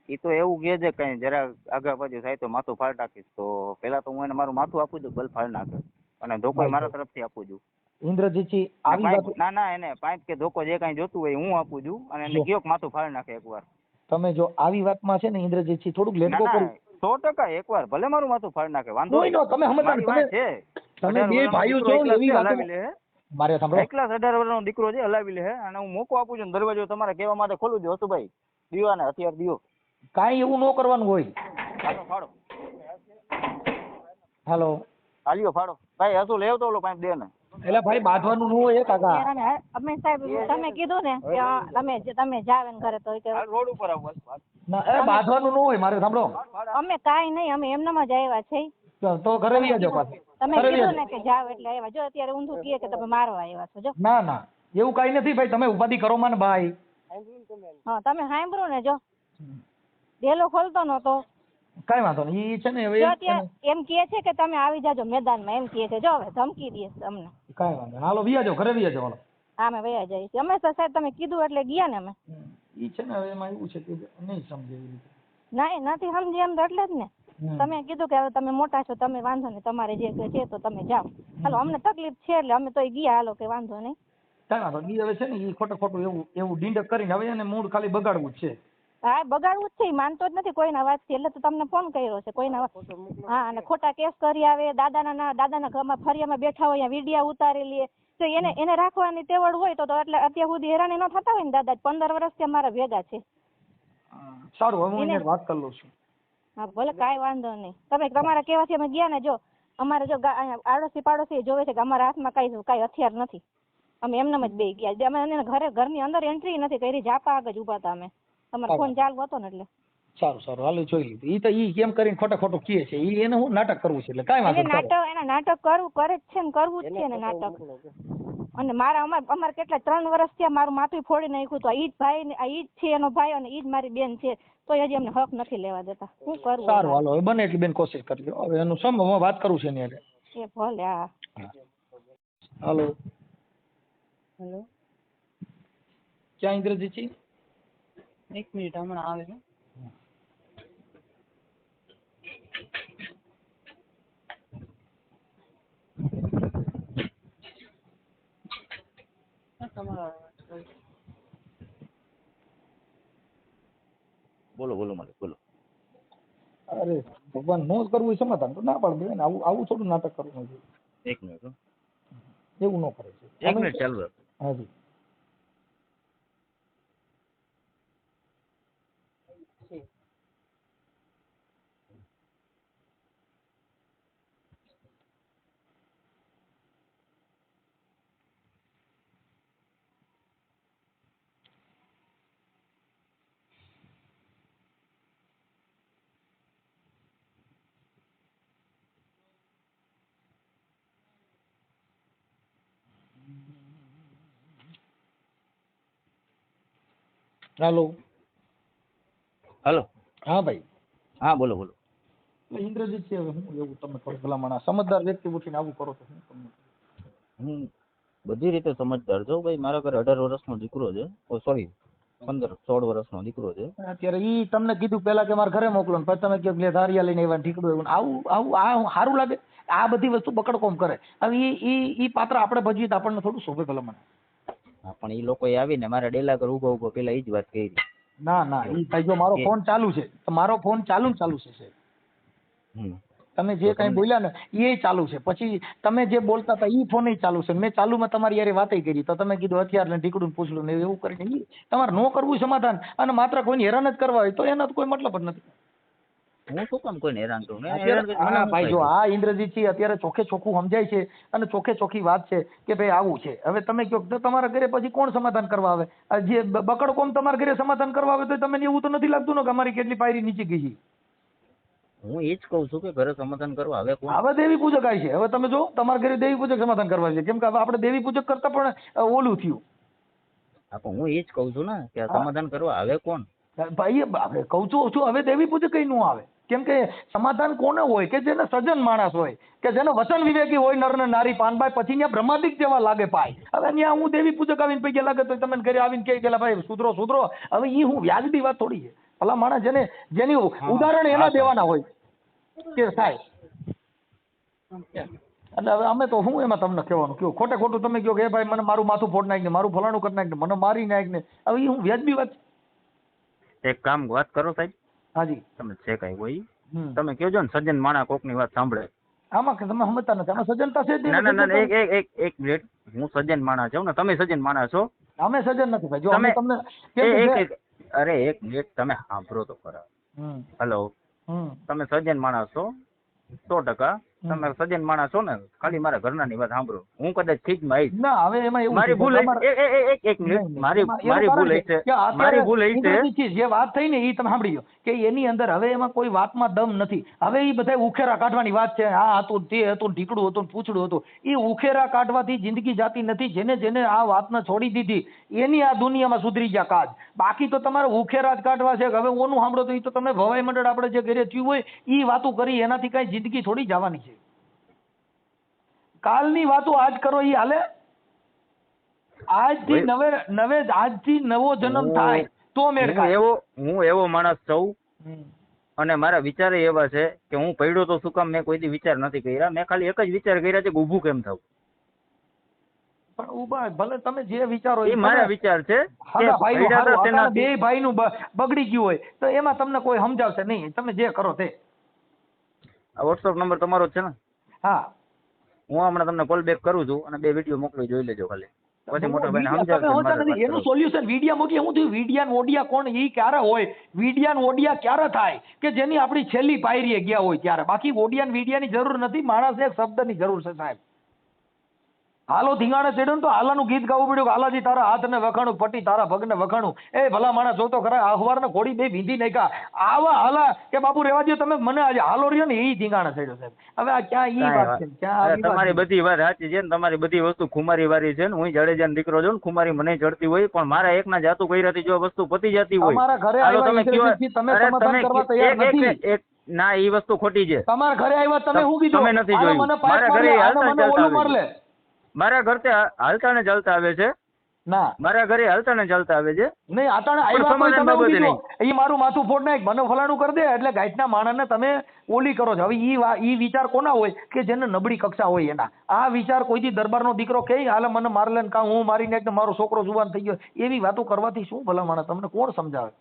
એ તો એવું કે છે કઈ જરા આગળ પાછું થાય તો માથું ફાડ નાખીશ. તો પેલા તો હું એને મારું માથું આપું છું બલ ફાડ નાખે અને ધોકો મારા તરફથી આપું છું. ઇન્દ્રજીતજી આવી વાત ના એને પાઇપ કે ધોકો જે કઈ જોતું હોય હું આપું છું અને એને કયો માથું ફાડ નાખે એકવાર. તમે જો આવી વાતમાં છે ને ઇન્દ્રજીતજી થોડુંક લેટકો કરો. 100% એકવાર ભલે મારું માથું ફાડ નાખે વાંધો કોઈ નો તમે સમજતા તમે બે ભાઈઓ છો એવી વાતો મારે સાંભળો. એકલા 18 વર્ષનો દીકરો છે હલાવી લે અને હું મોકો આપું છું દરવાજો તમારે કહેવા માટે ખોલું છું હસુભાઈ દીવાને હથિયાર દીવો. કાઈ એવું ન કરવાનું હોય. ફાડો. હાલો. હાલ્યો ફાડો ભાઈ હસુ લેવ તો ઓલો પાઇપ દે ને. એટલે ભાઈ બાંધવાનું ન હોય કાકા. અમે સાહેબ તમે કીધું ને તમે જાવ ને ઘરે તો રોડ ઉપર આવો. ના એ બાંધવાનું ન હોય મારે સાંભળો. અમે કાઈ નહીં અમે એમનામ જ આવ્યા છે. તો ઘરે વ્યા જાવ પાછા. તમે કીધું ને કે જાવ એટલે આવ્યા. જો અત્યારે ઊંધું કહે કે તમે મારવા આવ્યા છો. જો ના ના એવું કઈ નથી ભાઈ. તમે ઉપાધિ કરો માં ને ભાઈ. હા તમે સાંભળો ને જો ડેલો ખોલતો નતો. કઈ વાંધો નહીં. ઈ છે ને હવે એમ કહે છે કે તમે આવી જાજો મેદાનમાં એમ કહે છે. જો હવે ધમકી દે અમને. કઈ વાંધો હાલો વ્યા જાવ ઘરે વ્યા જાવ હાલો. હા અમે વયા જઈએ છીએ. અમે તો સાહેબ તમે કીધું એટલે ગયા ને અમે. ઈ છે ને હવે એમાં એવું છે કે નહીં સમજે એવી રીતે. નહીં નથી સમજી એમ તો એટલે જ ને. તમે કીધું કે હવે તમે મોટા છો તમે વાંધો નહીં તમારે જે છે તો તમે જાઓ. હાલો અમને તકલીફ છે એટલે અમે તો ગયા. હાલો કે વાંધો નહીં. કઈ વાંધો ઈ હવે છે ને ઈ ખોટું એવું ડીંડક કરીને હવે એને મૂળ ખાલી બગાડવું જ છે. હા બગાડવું જ છે. એ માનતો જ નથી કોઈના વાતથી એટલે તો તમને ફોન કર્યો છે. કોઈના હા અને ખોટા કેસ કરી આવે. દાદાના ઘરમાં ફરિયામાં બેઠા હોય વિડિયા ઉતારી લે તો એને રાખવાની તેવડ હોય તો એટલે અત્યાર સુધી હેરાની ન થતા હોય ને દાદા. 15 વર્ષથી અમારા ભેગા છે. સારું હવે હું એને વાત કરી લઉં છું. હા ભલે કાંઈ વાંધો નહીં. તમે તમારા કહેવાથી અમે ગયા ને. જો અમારે જો આડોશી પાડોશી જોવે છે કે અમારા હાથમાં કાંઈ હથિયાર નથી. અમે એમનેમ જ બે ગયા. અમે ઘરની અંદર એન્ટ્રી નથી કરી. જાપા આગળ જ ઉભા હતા અમે. તમારો ફોન ચાલુ હતો ને એટલે. સારું હાલો જોઈ લીધું. ઈ તો ઈ કેમ કરીને ખોટું કહે છે. ઈ એને હું નાટક કરવું છે એટલે કાંઈ વાંધો નહીં. એના નાટક કરે જ છે ને કરવું જ છે ને નાટક. અને અમારે કેટલા 3 વર્ષ થયા મારું માથું ફોડી નાખ્યું. તો ઈ જ ભાઈ ને ઈ જ છે એનો ભાઈ અને ઈ જ મારી બેન છે. તો હજી અમને હક નથી લેવા દેતા. શું કરવું? સારું હાલો હવે બને એટલી બેન કોશિશ કરજો. હવે એનું વાત કરું છે એની હારે. એ ભલે. હા હાલો. હેલો ક્યાં ઇન્દ્રજીતજી? 1 મિનિટ હમણાં આવે છે. બોલો માલિક બોલો. અરે ભગવાન નો કરવું સમાધાન તો ના પાડી દે ને. આવું થોડું નાટક કરવું જોઈએ. 1 મિનિટ એવું ન કરે છે. 1 મિનિટ ચાલુ રાખ. હાજી. હાલો. હાલો. હા ભાઈ. હા બોલો. ઇન્દ્રજીત છે હવે હું એવું તમે કરો ભલામણ સમજદાર વ્યક્તિ ઉઠીને આવું કરો તો હું તમને હું બધી રીતે સમજદાર છું ભાઈ. મારા ઘરે 18 વર્ષનો દીકરો છે, સોરી 15-16 વર્ષનો દીકરો છે. અત્યારે ઈ તમને કીધું પેલા કે મારા ઘરે મોકલો ને પછી તમે કહો કે ધારિયા લઈને આવ્યા ઠીકડું એવું આવું આવું આ સારું લાગે? આ બધી વસ્તુ બકડકોમ કરે. હવે ઈ પાત્ર આપણે ભજવીએ તો આપણને થોડું શોભે ભલામણ. હા પણ ઈ લોકો આવીને મારા ડેલા પર ઉભો પેલા ઈ જ વાત કરી. ના ઈ ભાઈ જો મારો ફોન ચાલુ છે તો મારો ફોન ચાલુ છે. તમે જે કઈ બોલ્યા ને એ ચાલુ છે, પછી તમે જે બોલતા હતા ઈ ફોન ચાલુ છે. મેં ચાલુમાં તમારી યારે વાતે કરી તો તમે કીધું હથિયાર ને ઢીકડું પૂછલું ને એવું કરીને તમારે ન કરવું સમાધાન અને માત્ર કોઈને હેરાન જ કરવા હોય તો એનો કોઈ મતલબ જ નથી. હું શું કામ કોઈને હેરાન કરું? ભાઈ જો આ ઇન્દ્રજીત છે અત્યારે ચોખ્ખે ચોખ્ખું સમજાય છે અને ચોખ્ખે ચોખ્ખી વાત છે કે ભાઈ આવું છે. હવે તમે કહો તો તમારા ઘરે પછી કોણ સમાધાન કરવા આવે? જે બકડ કોમ તમારા ઘરે સમાધાન કરવા આવે તો તમને એવું તો નથી લાગતું ને કે અમારી કેટલી પાયરી નીચે ગઈ છે? હું એ જ કઉ છું કે ઘરે સમાધાન કરવા આવે કોણ? હવે દેવી પૂજક આવી છે. હવે તમે જો તમારા ઘરે દેવી પૂજક સમાધાન કરવા છે, કેમ કે હવે આપણે દેવી પૂજક કરતા પણ ઓલું થયું. હા પણ હું એ જ કઉ છું ને કે સમાધાન કરવા આવે કોણ? ભાઈ કઉ છું હવે દેવી પૂજક કઈ નું આવે, કેમ કે સમાધાન કોને હોય કે જેને સજ્જન માણસ હોય, કે જેને વચન વિવેકી હોય, નર ને નારી પાનભાઈ, પછી ત્યાં બ્રહ્માદિક જેવા લાગે પાય. હવે ત્યાં હું દેવી પૂજક આવીને પૈકી લાગે તો તમે ઘરે આવીને કહી ગયેલા ભાઈ સુધરો. હવે ઈ હું વ્યાજબી વાત થોડી છે. ભલા માણસ જેની ઉદાહરણ એના દેવાના હોય કે સાહેબ. એટલે હવે અમે તો હું એમાં તમને કહેવાનું કયો ખોટે ખોટું તમે કહો કે ભાઈ મને મારું માથું ફોડ નાખ ને, મારું ફલાણું કરી નાખ ને, મને મારી નાખ ને. હવે ઈ હું વ્યાજબી વાત. એક કામ વાત કરો સાહેબ. હાજી તમે છે કઈ હોય તમે કહેજો ને સજ્જન માણા કોક ની વાત સાંભળે. આમાં તમે સમજતા નથી. આમાં સજ્જનતા છે જ નહીં. ના એક મિનિટ, હું સજ્જન માણા છું ને તમે સજ્જન માણા છો? અમે સજ્જન નથી ભાઈ. જો અમે તમને અરે એક મિનિટ તમે સાંભળો તો ખરા. હેલો, તમે સજ્જન માણસ છો 100%. તમે સજ્જન માણસ છો ને, ખાલી મારા ઘરના ની વાત સાંભળો. હું કદાચ ઠીક માં આવીશ ના. હવે એમાં એવું મારી ભૂલ એક મિનિટ મારી ભૂલ છે. જે વાત થઈ ને એ તમે સાંભળી લો કે એની અંદર હવે એમાં કોઈ વાતમાં દમ નથી. હવે એ બધા ઉખેરા કાઢવાની વાત છે. આ હતું, તે હતું, ઢીકડું હતું, પૂછડું હતું. એ ઉખેરા કાઢવાથી જિંદગી જાતી નથી. જેને આ વાતને છોડી દીધી એની આ દુનિયામાં સુધરી ગયા કાજ. બાકી તો તમારે ઉખેરા જ કાઢવા છે. હવે ઓનું સાંભળો તો એ તો તમે ભવાઈ મંડળ આપણે જે ઘરે થયું હોય એ વાતો કરી, એનાથી કઈ જિંદગી થોડી જવાની છે. કાલની વાતો આજ કરો એ હાલે? આજથી નવો જન્મ થાય તો મેળ ખાય. હું એવો માણસ છું અને મારા વિચાર એવા છે કે હું પડ્યો તો શું કામ મેં કોઈ દી વિચાર નથી કર્યા. મેં ખાલી એક જ વિચાર કર્યા છે કે ઊભું કેમ થવું. પણ ઉભા ભલે તમે જે વિચારો એ મારા વિચાર છે. બે ભાઈ નું બગડી ગયું હોય તો એમાં તમને કોઈ સમજાવશે નહીં. તમે જે કરો તે. વોટ્સઅપ નંબર તમારો જ છે ને? હા. હું હમણાં તમને કોલ બેક કરું છું અને 2 વિડીયો મોકલી જોઈ લેજો ખાલી. પછી મોટા ભાઈને સમજાવજો. એનું સોલ્યુશન વિડિયા મોકલી. હું થયું વિડિયા ઓડિયા કોણ ઈ ક્યારે હોય? વિડિયા ઓડિયા ક્યારે થાય કે જેની આપણી છેલ્લી પાયરીએ ગયા હોય ત્યારે. બાકી ઓડિયા વિડિયાની જરૂર નથી. માણસને એક શબ્દની જરૂર છે સાહેબ. હાલો ધીંગાણે ચડ્યો ને તો હાલાનું ગીત ગાવું પડ્યું કે હાલાજી તારા હાથને વખાણું, પટી તારા પગને વખાણું. એ ભલા માણસ જોતો ખરા અખબારને ઘોડી બે વિંધી નાખ્યા. આવા હાલા કે બાપુ રેવા દો તમે, મને આજે હાલો રહ્યો ને એ ધીંગાણે ચડ્યો સાહેબ. હવે આ ક્યાં ઈ વાત છે? ક્યાં તમારી બધી વાત સાચી છે ને, તમારી બધી વસ્તુ ખુમારી વાળી છે ને. હું જાડેજાનો દીકરો છું ને, ખુમારી મને ચડતી હોય, પણ મારા એકના જાતું કર્યાથી જો વસ્તુ પતી જતી હોય તમારા ઘરે ના એ વસ્તુ ખોટી છે. તમારા ઘરે આવ્યા તમે શું કીધું? તમે નથી જોયું. મારા ઘરે મારા ઘરે હાલતા ને ચાલતા આવે છે. ના મારા ઘરે હાલતા ને ચાલતા આવે છે. નહીં આતાણે આવ્યા તમે કીધું એ મારું માથું ફોડ નાખ, મને ફલાણું કરી દે એટલે ગાઈટના માણસને તમે ઓલી કરો છો. હવે ઈ વિચાર કોના હોય કે જેને નબળી કક્ષા હોય એના. આ વિચાર કોઈથી દરબારનો દીકરો કે હાલે મને માર લે ને કાં હું મારી નાખ ને મારો છોકરો જુવાન થઈ ગયો, એવી વાતો કરવાથી શું ભલા માણસ તમને કોણ સમજાવે?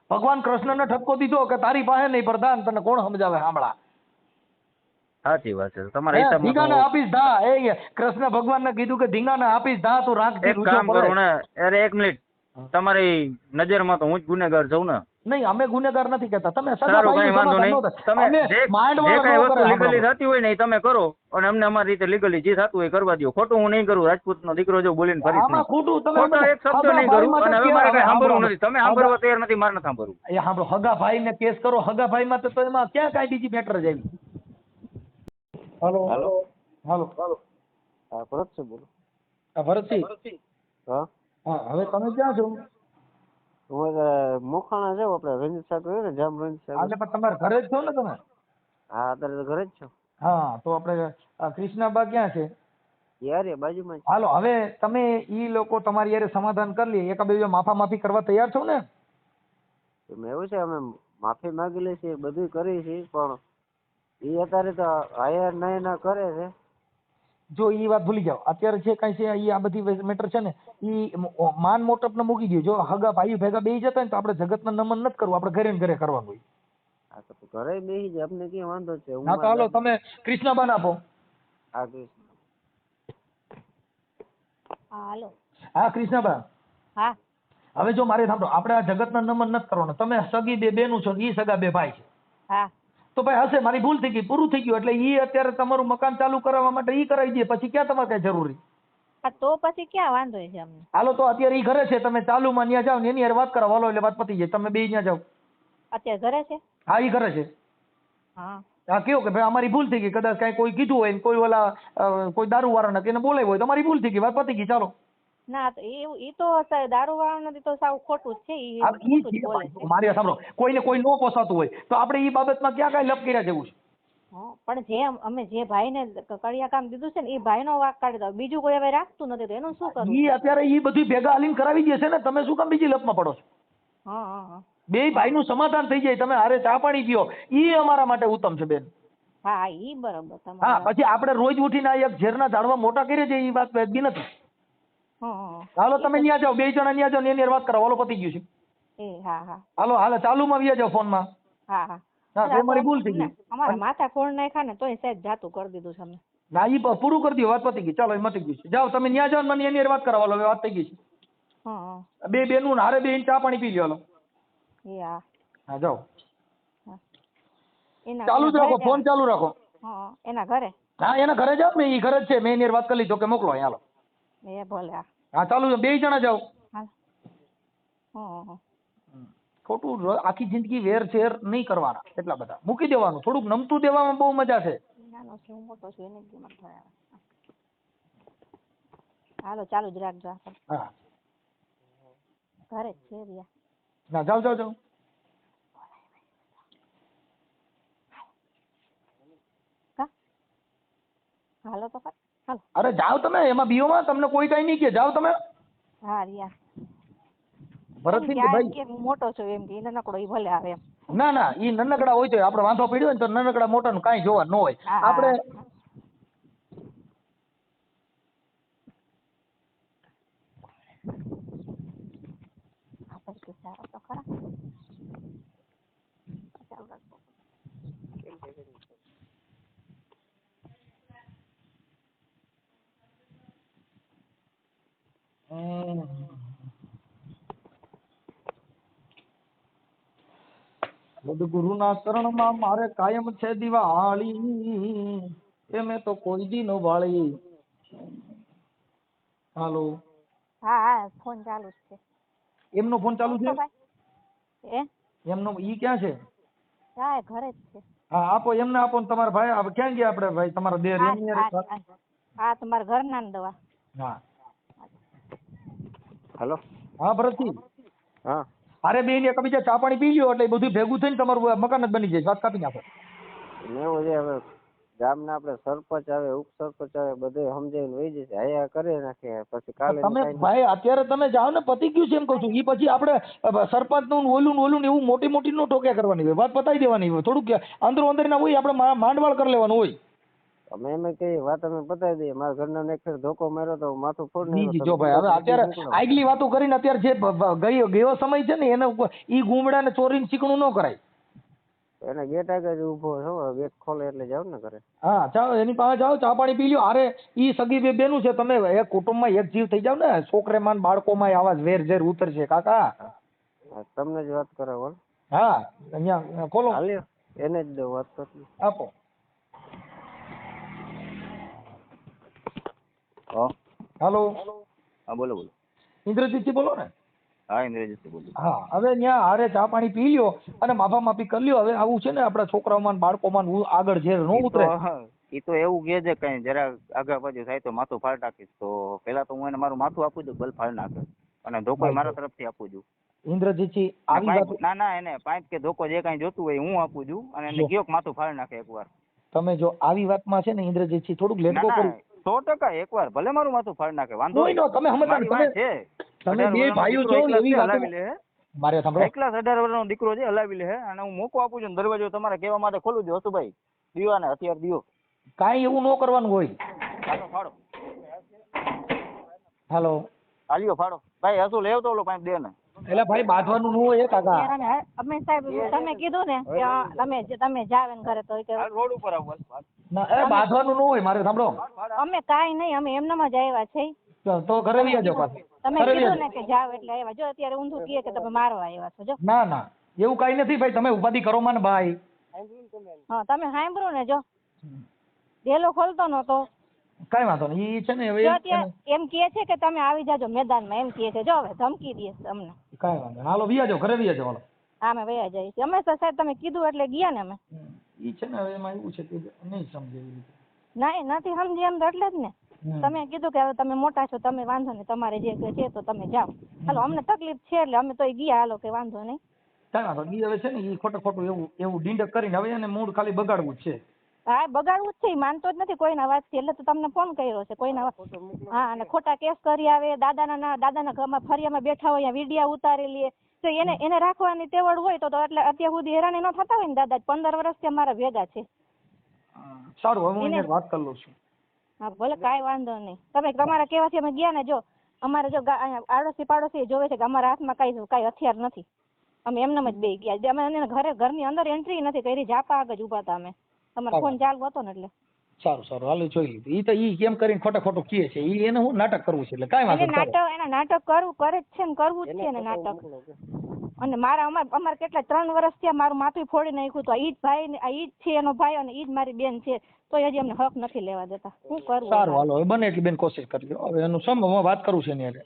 ભગવાન કૃષ્ણને ઠપકો દીધો કે તારી પાસે નહીં પ્રધાન, તને કોણ સમજાવે? સાંભળા, સાચી વાત છે. તમારા હિસાબમાં ધીંગાને આપીશ ધા. એ કૃષ્ણ ભગવાનને કીધું કે ધીંગાને આપીશ ધા, તું રાખ. એક કામ કરું ને, અરે એક મિનિટ, તમારી નજરમાં તો હું જ ગુનેગાર છું ને? નહીં, અમે ગુનેગાર નથી કહેતા. તમે સારું કઈ વાંધો નહીં. તમે જે કઈ વસ્તુ લીગલી થતી હોય ને એ તમે કરો અને અમને અમારી રીતે લીગલી જે થતું હોય કરવા દો. ખોટું હું નહીં કરું. રાજપૂતનો દીકરો જો બોલીને ફરીશ નહીં. ખોટો એક શબ્દ નહીં કરું અને હવે મારે કઈ સાંભળવું નથી. તમે સાંભળવા તૈયાર નથી, મારે નથી સાંભળવું. એ સાંભળો, હગા ભાઈ ને કેસ કરો. હગા ભાઈ માં તો એમાં ક્યાં કાંઈ બીજી મેટર જ આવી? હાલો હાલો હાલો હાલો. હા ભરતસિંહ બોલો. હા ભરતસિંહ. હા હા. હવે તમે ક્યાં છો? હું મોખાણા જાવ આપણે રંજીત સાહેબ ને, જામ રંજીત સાહેબ. એટલે પણ તમારા ઘરે જ છો ને તમે? હા અત્યારે તો ઘરે જ છો. હા તો આપણે કૃષ્ણાબા ક્યાં છે? યાર બાજુમાં જ. હાલો હવે તમે ઈ લોકો તમારી યારે સમાધાન કરી લે, એકાબીજા માફી કરવા તૈયાર છો ને? એવું છે અમે માફી માંગી લે છે, બધું કરી છે, પણ એ અત્યારે તો હાયર નહીં ના કરે છે. જો ઈ વાત ભૂલી જાઓ, અત્યારે જે કઈ છે ઈ આ બધી મેટર છે ને ઈ માન મોટપ ને મૂકી દો. જો હગા ભાઈ ભેગા બેસી જતા ને તો આપણે જગતના નમન નથી કરવું, આપણે ઘરે ને ઘરે કરવાનું હોય. હા તો ઘરે બેસી જાય, આપણે ક્યાં વાંધો છે. હા તો હાલો તમે કૃષ્ણબાન આપો. હા કૃષ્ણ. હા હાલો. હા કૃષ્ણબા. હા. હવે જો મારે સાંભળો, આપણે આ જગતના નમન નથી કરવાનું. તમે સગી બે બેનું છો, ઈ સગા બે ભાઈ છે. હા. તો ભાઈ હશે, મારી ભૂલ થઈ ગઈ, પૂરું થઈ ગયું. એટલે ઈ અત્યારે તમારું મકાન ચાલુ કરાવવા માટે ઈ કરાવી દે, પછી ક્યાં તમારે કઈ જરૂરી? તો પછી ક્યાં વાંધો છે અમને? હાલો તો અત્યારે ઈ ઘરે છે, તમે ચાલુમાં ત્યાં જાઓ ને એની હારે વાત કરાવો, હાલો એટલે વાત પતી જાય. તમે બે ત્યાં જાઓ. અત્યારે ઘરે છે? હા ઈ ઘરે છે. હા. હા કેવું કે ભાઈ અમારી ભૂલ થઈ ગઈ, કદાચ કઈ કોઈ કીધું હોય ને કોઈ ઓલા કોઈ દારૂ વાળા ને એને બોલાવ્યો હોય તો અમારી ભૂલ થઈ ગઈ, વાત પતી ગઈ, ચાલો. ના તો એ તો દારૂ વાળા નથી તો સાવ ખોટું જ છે. મારી સાંભળો, કોઈને કોઈ ન પોસાતું હોય તો આપણે ઈ બાબતમાં ક્યાં કઈ લપ કર્યા જેવું છે? પણ અમે જે ભાઈને કડિયા કામ દીધું છે ને એ ભાઈનો વાંક કાઢી દો, બીજું કોઈ હવે રાખતું નથી તો એનું શું કરવું? ઈ અત્યારે ઈ બધું ભેગા હાલીને કરાવી દે છે ને, તમે શું કામ બીજી લપમાં પડો છો? બે ભાઈનું સમાધાન થઈ જાય, તમે હારે ચા પાણી પીઓ, ઈ અમારા માટે ઉત્તમ છે બેન. હા ઈ બરાબર. હા પછી આપણે રોજ ઉઠીને આ એક ઝેરના ઝાડવા મોટા કરીએ છીએ, ઈ વાત વેદબી નથી. હાલો તમે ત્યાં જાઓ, બે જણા ત્યાં જાઓ ને એની વાત કરો, હાલો પતી ગયું છે. હાલો હાલો ચાલુમાં વ્યા જાઓ ફોનમાં. હા મારી ભૂલ થઈ ગઈ. અમારા માથા ખોળ નાખ્યા ને તોય સાહેબ જાતું કરી દીધું છે અમે. ના ઈ પૂરું કરી દો, વાત પતી ગઈ, ચાલો એ મટી ગયું છે. જાઓ તમે ત્યાં જાઓ મને એની વાત કરો, હાલો વાત થઈ ગઈ છે. બે બેનું હારે બે ચા પાણી પી લ્યો, હાલો. હા જાઓ. ચાલુ જ રાખો, ફોન ચાલુ રાખો. એના ઘરે? હા એના ઘરે જાવ ને, ઈ ઘરે જ છે, મેં એની વાત કરી લીધો કે મોકલો, હાલો. એ ભલે. હા ચાલુ, બે જણા જાઓ. હા. ખોટું આખી જિંદગી વેર શેર નહીં કરવાના, એટલા બધા મૂકી દેવાનું. થોડુંક નમતું દેવામાં બહુ મજા છે. હાલો ચાલુ જ રાખજો. હા ઘરે જ છે રિયા. ના જાઓ જાઓ જાઓ. હાલો તો હાલો. અરે જાઓ તમે, એમાં બીઓમાં તમને કોઈ કઈ નહીં કે, જાઓ તમે. હા રિયા. ભરતસિંહ ભાઈ મોટો છો એમ કે નાનકડો ઈ ભલે આવે એમ. ના ના ઈ નાનકડા હોય તો આપણે વાંધો પડ્યો હોય ને તો નાનકડા મોટા નું કાંઈ જોવા ન હોય. આપણે સદગુરુના ચરણમાં મારે કાયમ છે દિવાળી, એ મેં તો કોઈ દી નો વાળી. હાલો. હા ફોન ચાલુ છે. એમનો ફોન ચાલુ છે? એમનો ઈ ક્યાં છે? હા ઘરે જ છે. હા આપો એમને, આપો ને તમારા ભાઈ ક્યાં ગયા? આપણે ભાઈ તમારા દેર એમની. હા તમારા ઘરના દવા. હા હેલો. હા ભરતસિંહ. હા. અરે બેન એકબીજા ચા પાણી પી લ્યો એટલે બધું ભેગું થઈને તમારું મકાન જ બની જાય. વાત કાપી નાખો. એવું છે હવે ગામના આપણે સરપંચ આવે, ઉપસરપંચ આવે, બધે સમજાવીને વહી જશે. આયા કરી નાખે પછી કાલે. તમે ભાઈ અત્યારે તમે જાઓ ને, પતી ગયું છે એમ કહું છું. એ પછી આપણે સરપંચ નું ઓલું એવું મોટી મોટી નો ટોક્યા કરવાની હોય, વાત પતાવી દેવાની હોય. થોડુંક અંદરો અંદર ના હોય આપણે માંડવાળ કરી લેવાનું હોય. અમે એમ કઈ વાત અમે પતાવી દઈએ. મારા ઘરના ને એક ધોકો માર્યો તો માથું ફોડ નાખ્યું. જો ભાઈ હવે અત્યારે આગલી વાતો કરીને અત્યારે જે ગયો સમય છે ને એને ઈ ગુમડા ને ચોરીને ચીકણું ન કરાય. એને ગેટ આગળ ઉભો છો, ગેટ ખોલે એટલે જાવ ને કરે. હા ચાલો એની પાસે જાઓ, ચા પાણી પી લ્યો. અરે ઈ સગી બે બેનું છે, તમે એક કુટુંબમાં એક જીવ થઈ જાવ ને, છોકરેમાં બાળકોમાં આવા વેર ઝેર ઉતરશે કાકા. તમને જ વાત કરાવો. હા અહીંયા ખોલો, એને જ દો વાત કરી આપો. હાલો. હા બોલો બોલો. ઇન્દ્રજીતજી બોલો ને? હા ઇન્દ્રજીત બોલું. હા હવે ત્યાં હારે ચા પાણી પી લ્યો અને માફા માફી કરી લ્યો. હવે આવું છે ને આપણા છોકરાઓમાં બાળકોમાં આગળ ઝેર ન ઉતરે. એ તો એવું કે છે કઈ જરા આગળ પાછું થાય તો માથું ફાડ નાખીશ. તો પેલા તો હું એને મારું માથું આપું છું, બલ ફાડ નાખે અને ધોકો મારા તરફથી આપું છું. ઇન્દ્રજીતજી આવી વાત ના ના એને પાઇપ કે ધોકો જે કાંઈ જોતું હોય હું આપું છું અને એને કયો માથું ફાડી નાખે એકવાર. તમે જો આવી વાતમાં છે ને ઇન્દ્રજીતજી થોડુંક લેટકો કરો. 100% એકવાર ભલે મારું માથું ફાડી નાખે વાંધો નહીં. તમે તમે બે ભાઈઓ છો એવી વાત હલાવી લે. મારે સાંભળો 18 વર્ષનો દીકરો છે હલાવી લે અને હું મોકો આપું છું દરવાજો તમારે કહેવા માટે ખોલું છું હસુભાઈ દીવાને હથિયાર દીવો. કાંઈ એવું ન કરવાનું હોય. ફાડો હાલો હાલ્યો ફાડો ભાઈ હસુ લેવ તો ઓલો પાઇપ દે ને. એટલે ભાઈ બાંધવાનું ન હોય કાકા. અમે સાહેબ તમે કીધું ને કે તમે જાવ ને ઘરે તો કે રોડ ઉપર આવો ના એ બાંધવાનું ન હોય. મારે સાંભળો અમે કાઈ નહીં અમે એમનામ જ આવ્યા છે તો ઘરે લઈ જાવ પાછા. તમે કીધું ને કે જાવ એટલે આવ્યા. જો અત્યારે ઊંધું કહે કે તમે મારવા આવ્યા છો. જો ના ના એવું કઈ નથી ભાઈ. તમે ઉપાધિ કરો માં ભાઈ. હા તમે સાંભળો ને જો ડેલો ખોલતો નતો કઈ વાંધો નહીં. ઈ છે ને હવે એમ કહે છે કે તમે આવી જાજો મેદાનમાં એમ કહે છે. જો હવે ધમકી દે અમને. કઈ વાંધો હાલો વિયા જાવ ઘરે વિયા જાવ. હાલો અમે વયા જઈએ છીએ. અમે તો સાહેબ તમે કીધું એટલે ગયા ને અમે. ઈ છે ને હવે એમાં એવું છે કે નહીં સમજે. નહીં નથી સમજે એમ તો એટલે જ ને તમે કીધું કે હવે તમે મોટા છો તમે વાંધો નહીં તમારે જે છે તો તમે જાઓ. હાલો અમને તકલીફ છે એટલે અમે તો ગયા. હાલો કે વાંધો નહીં. કઈ વાંધો ઈ હવે છે ને ઈ ખોટું એવું ડીંડક કરીને હવે એને મૂળ ખાલી બગાડવું જ છે. હા બગાડવું જ છે. એ માનતો જ નથી કોઈના વાતથી એટલે તો તમને ફોન કર્યો છે. કોઈના હા અને ખોટા કેસ કરી આવે. દાદાના ઘરમાં ફરિયામાં બેઠા હોય વિડીયા ઉતારી લે તો એને રાખવાની તેવડ હોય તો એટલે અત્યાર સુધી હેરાન ન થતા હોય ને. દાદા 15 વર્ષથી અમારા ભેગા છે. સારું હવે હું એને વાત કરી લઉં છું. હા ભલે કાંઈ વાંધો નહીં. તમે તમારા કહેવાથી અમે ગયા ને. જો અમારે જો આડોશી પાડોશી જોવે છે કે અમારા હાથમાં કાંઈ હથિયાર નથી. અમે એમનેમ જ બે ગયા. અમે ઘરની અંદર એન્ટ્રી નથી કરી. જાપા આગળ જ ઉભા હતા અમે. તમારો ફોન ચાલુ હતો ને એટલે. સારું હાલો જોઈ લીધું. ઈ તો ઈ કેમ કરીને ખોટું કહે છે. ઈ એને હું નાટક કરવું છે એટલે કાંઈ વાંધો નહીં. એના નાટક કરે જ છે ને કરવું જ છે ને નાટક. અને અમારે કેટલા 3 વર્ષ થયા મારું માથું ફોડી નાખ્યું. તો ઈ જ ભાઈ ને ઈ જ છે એનો ભાઈ અને ઈ જ મારી બેન છે. તો હજી અમને હક નથી લેવા દેતા. શું કરવું? સારું હાલો હવે બને એટલી બેન કોશિશ કરજો. હવે એનું વાત કરું છે ને.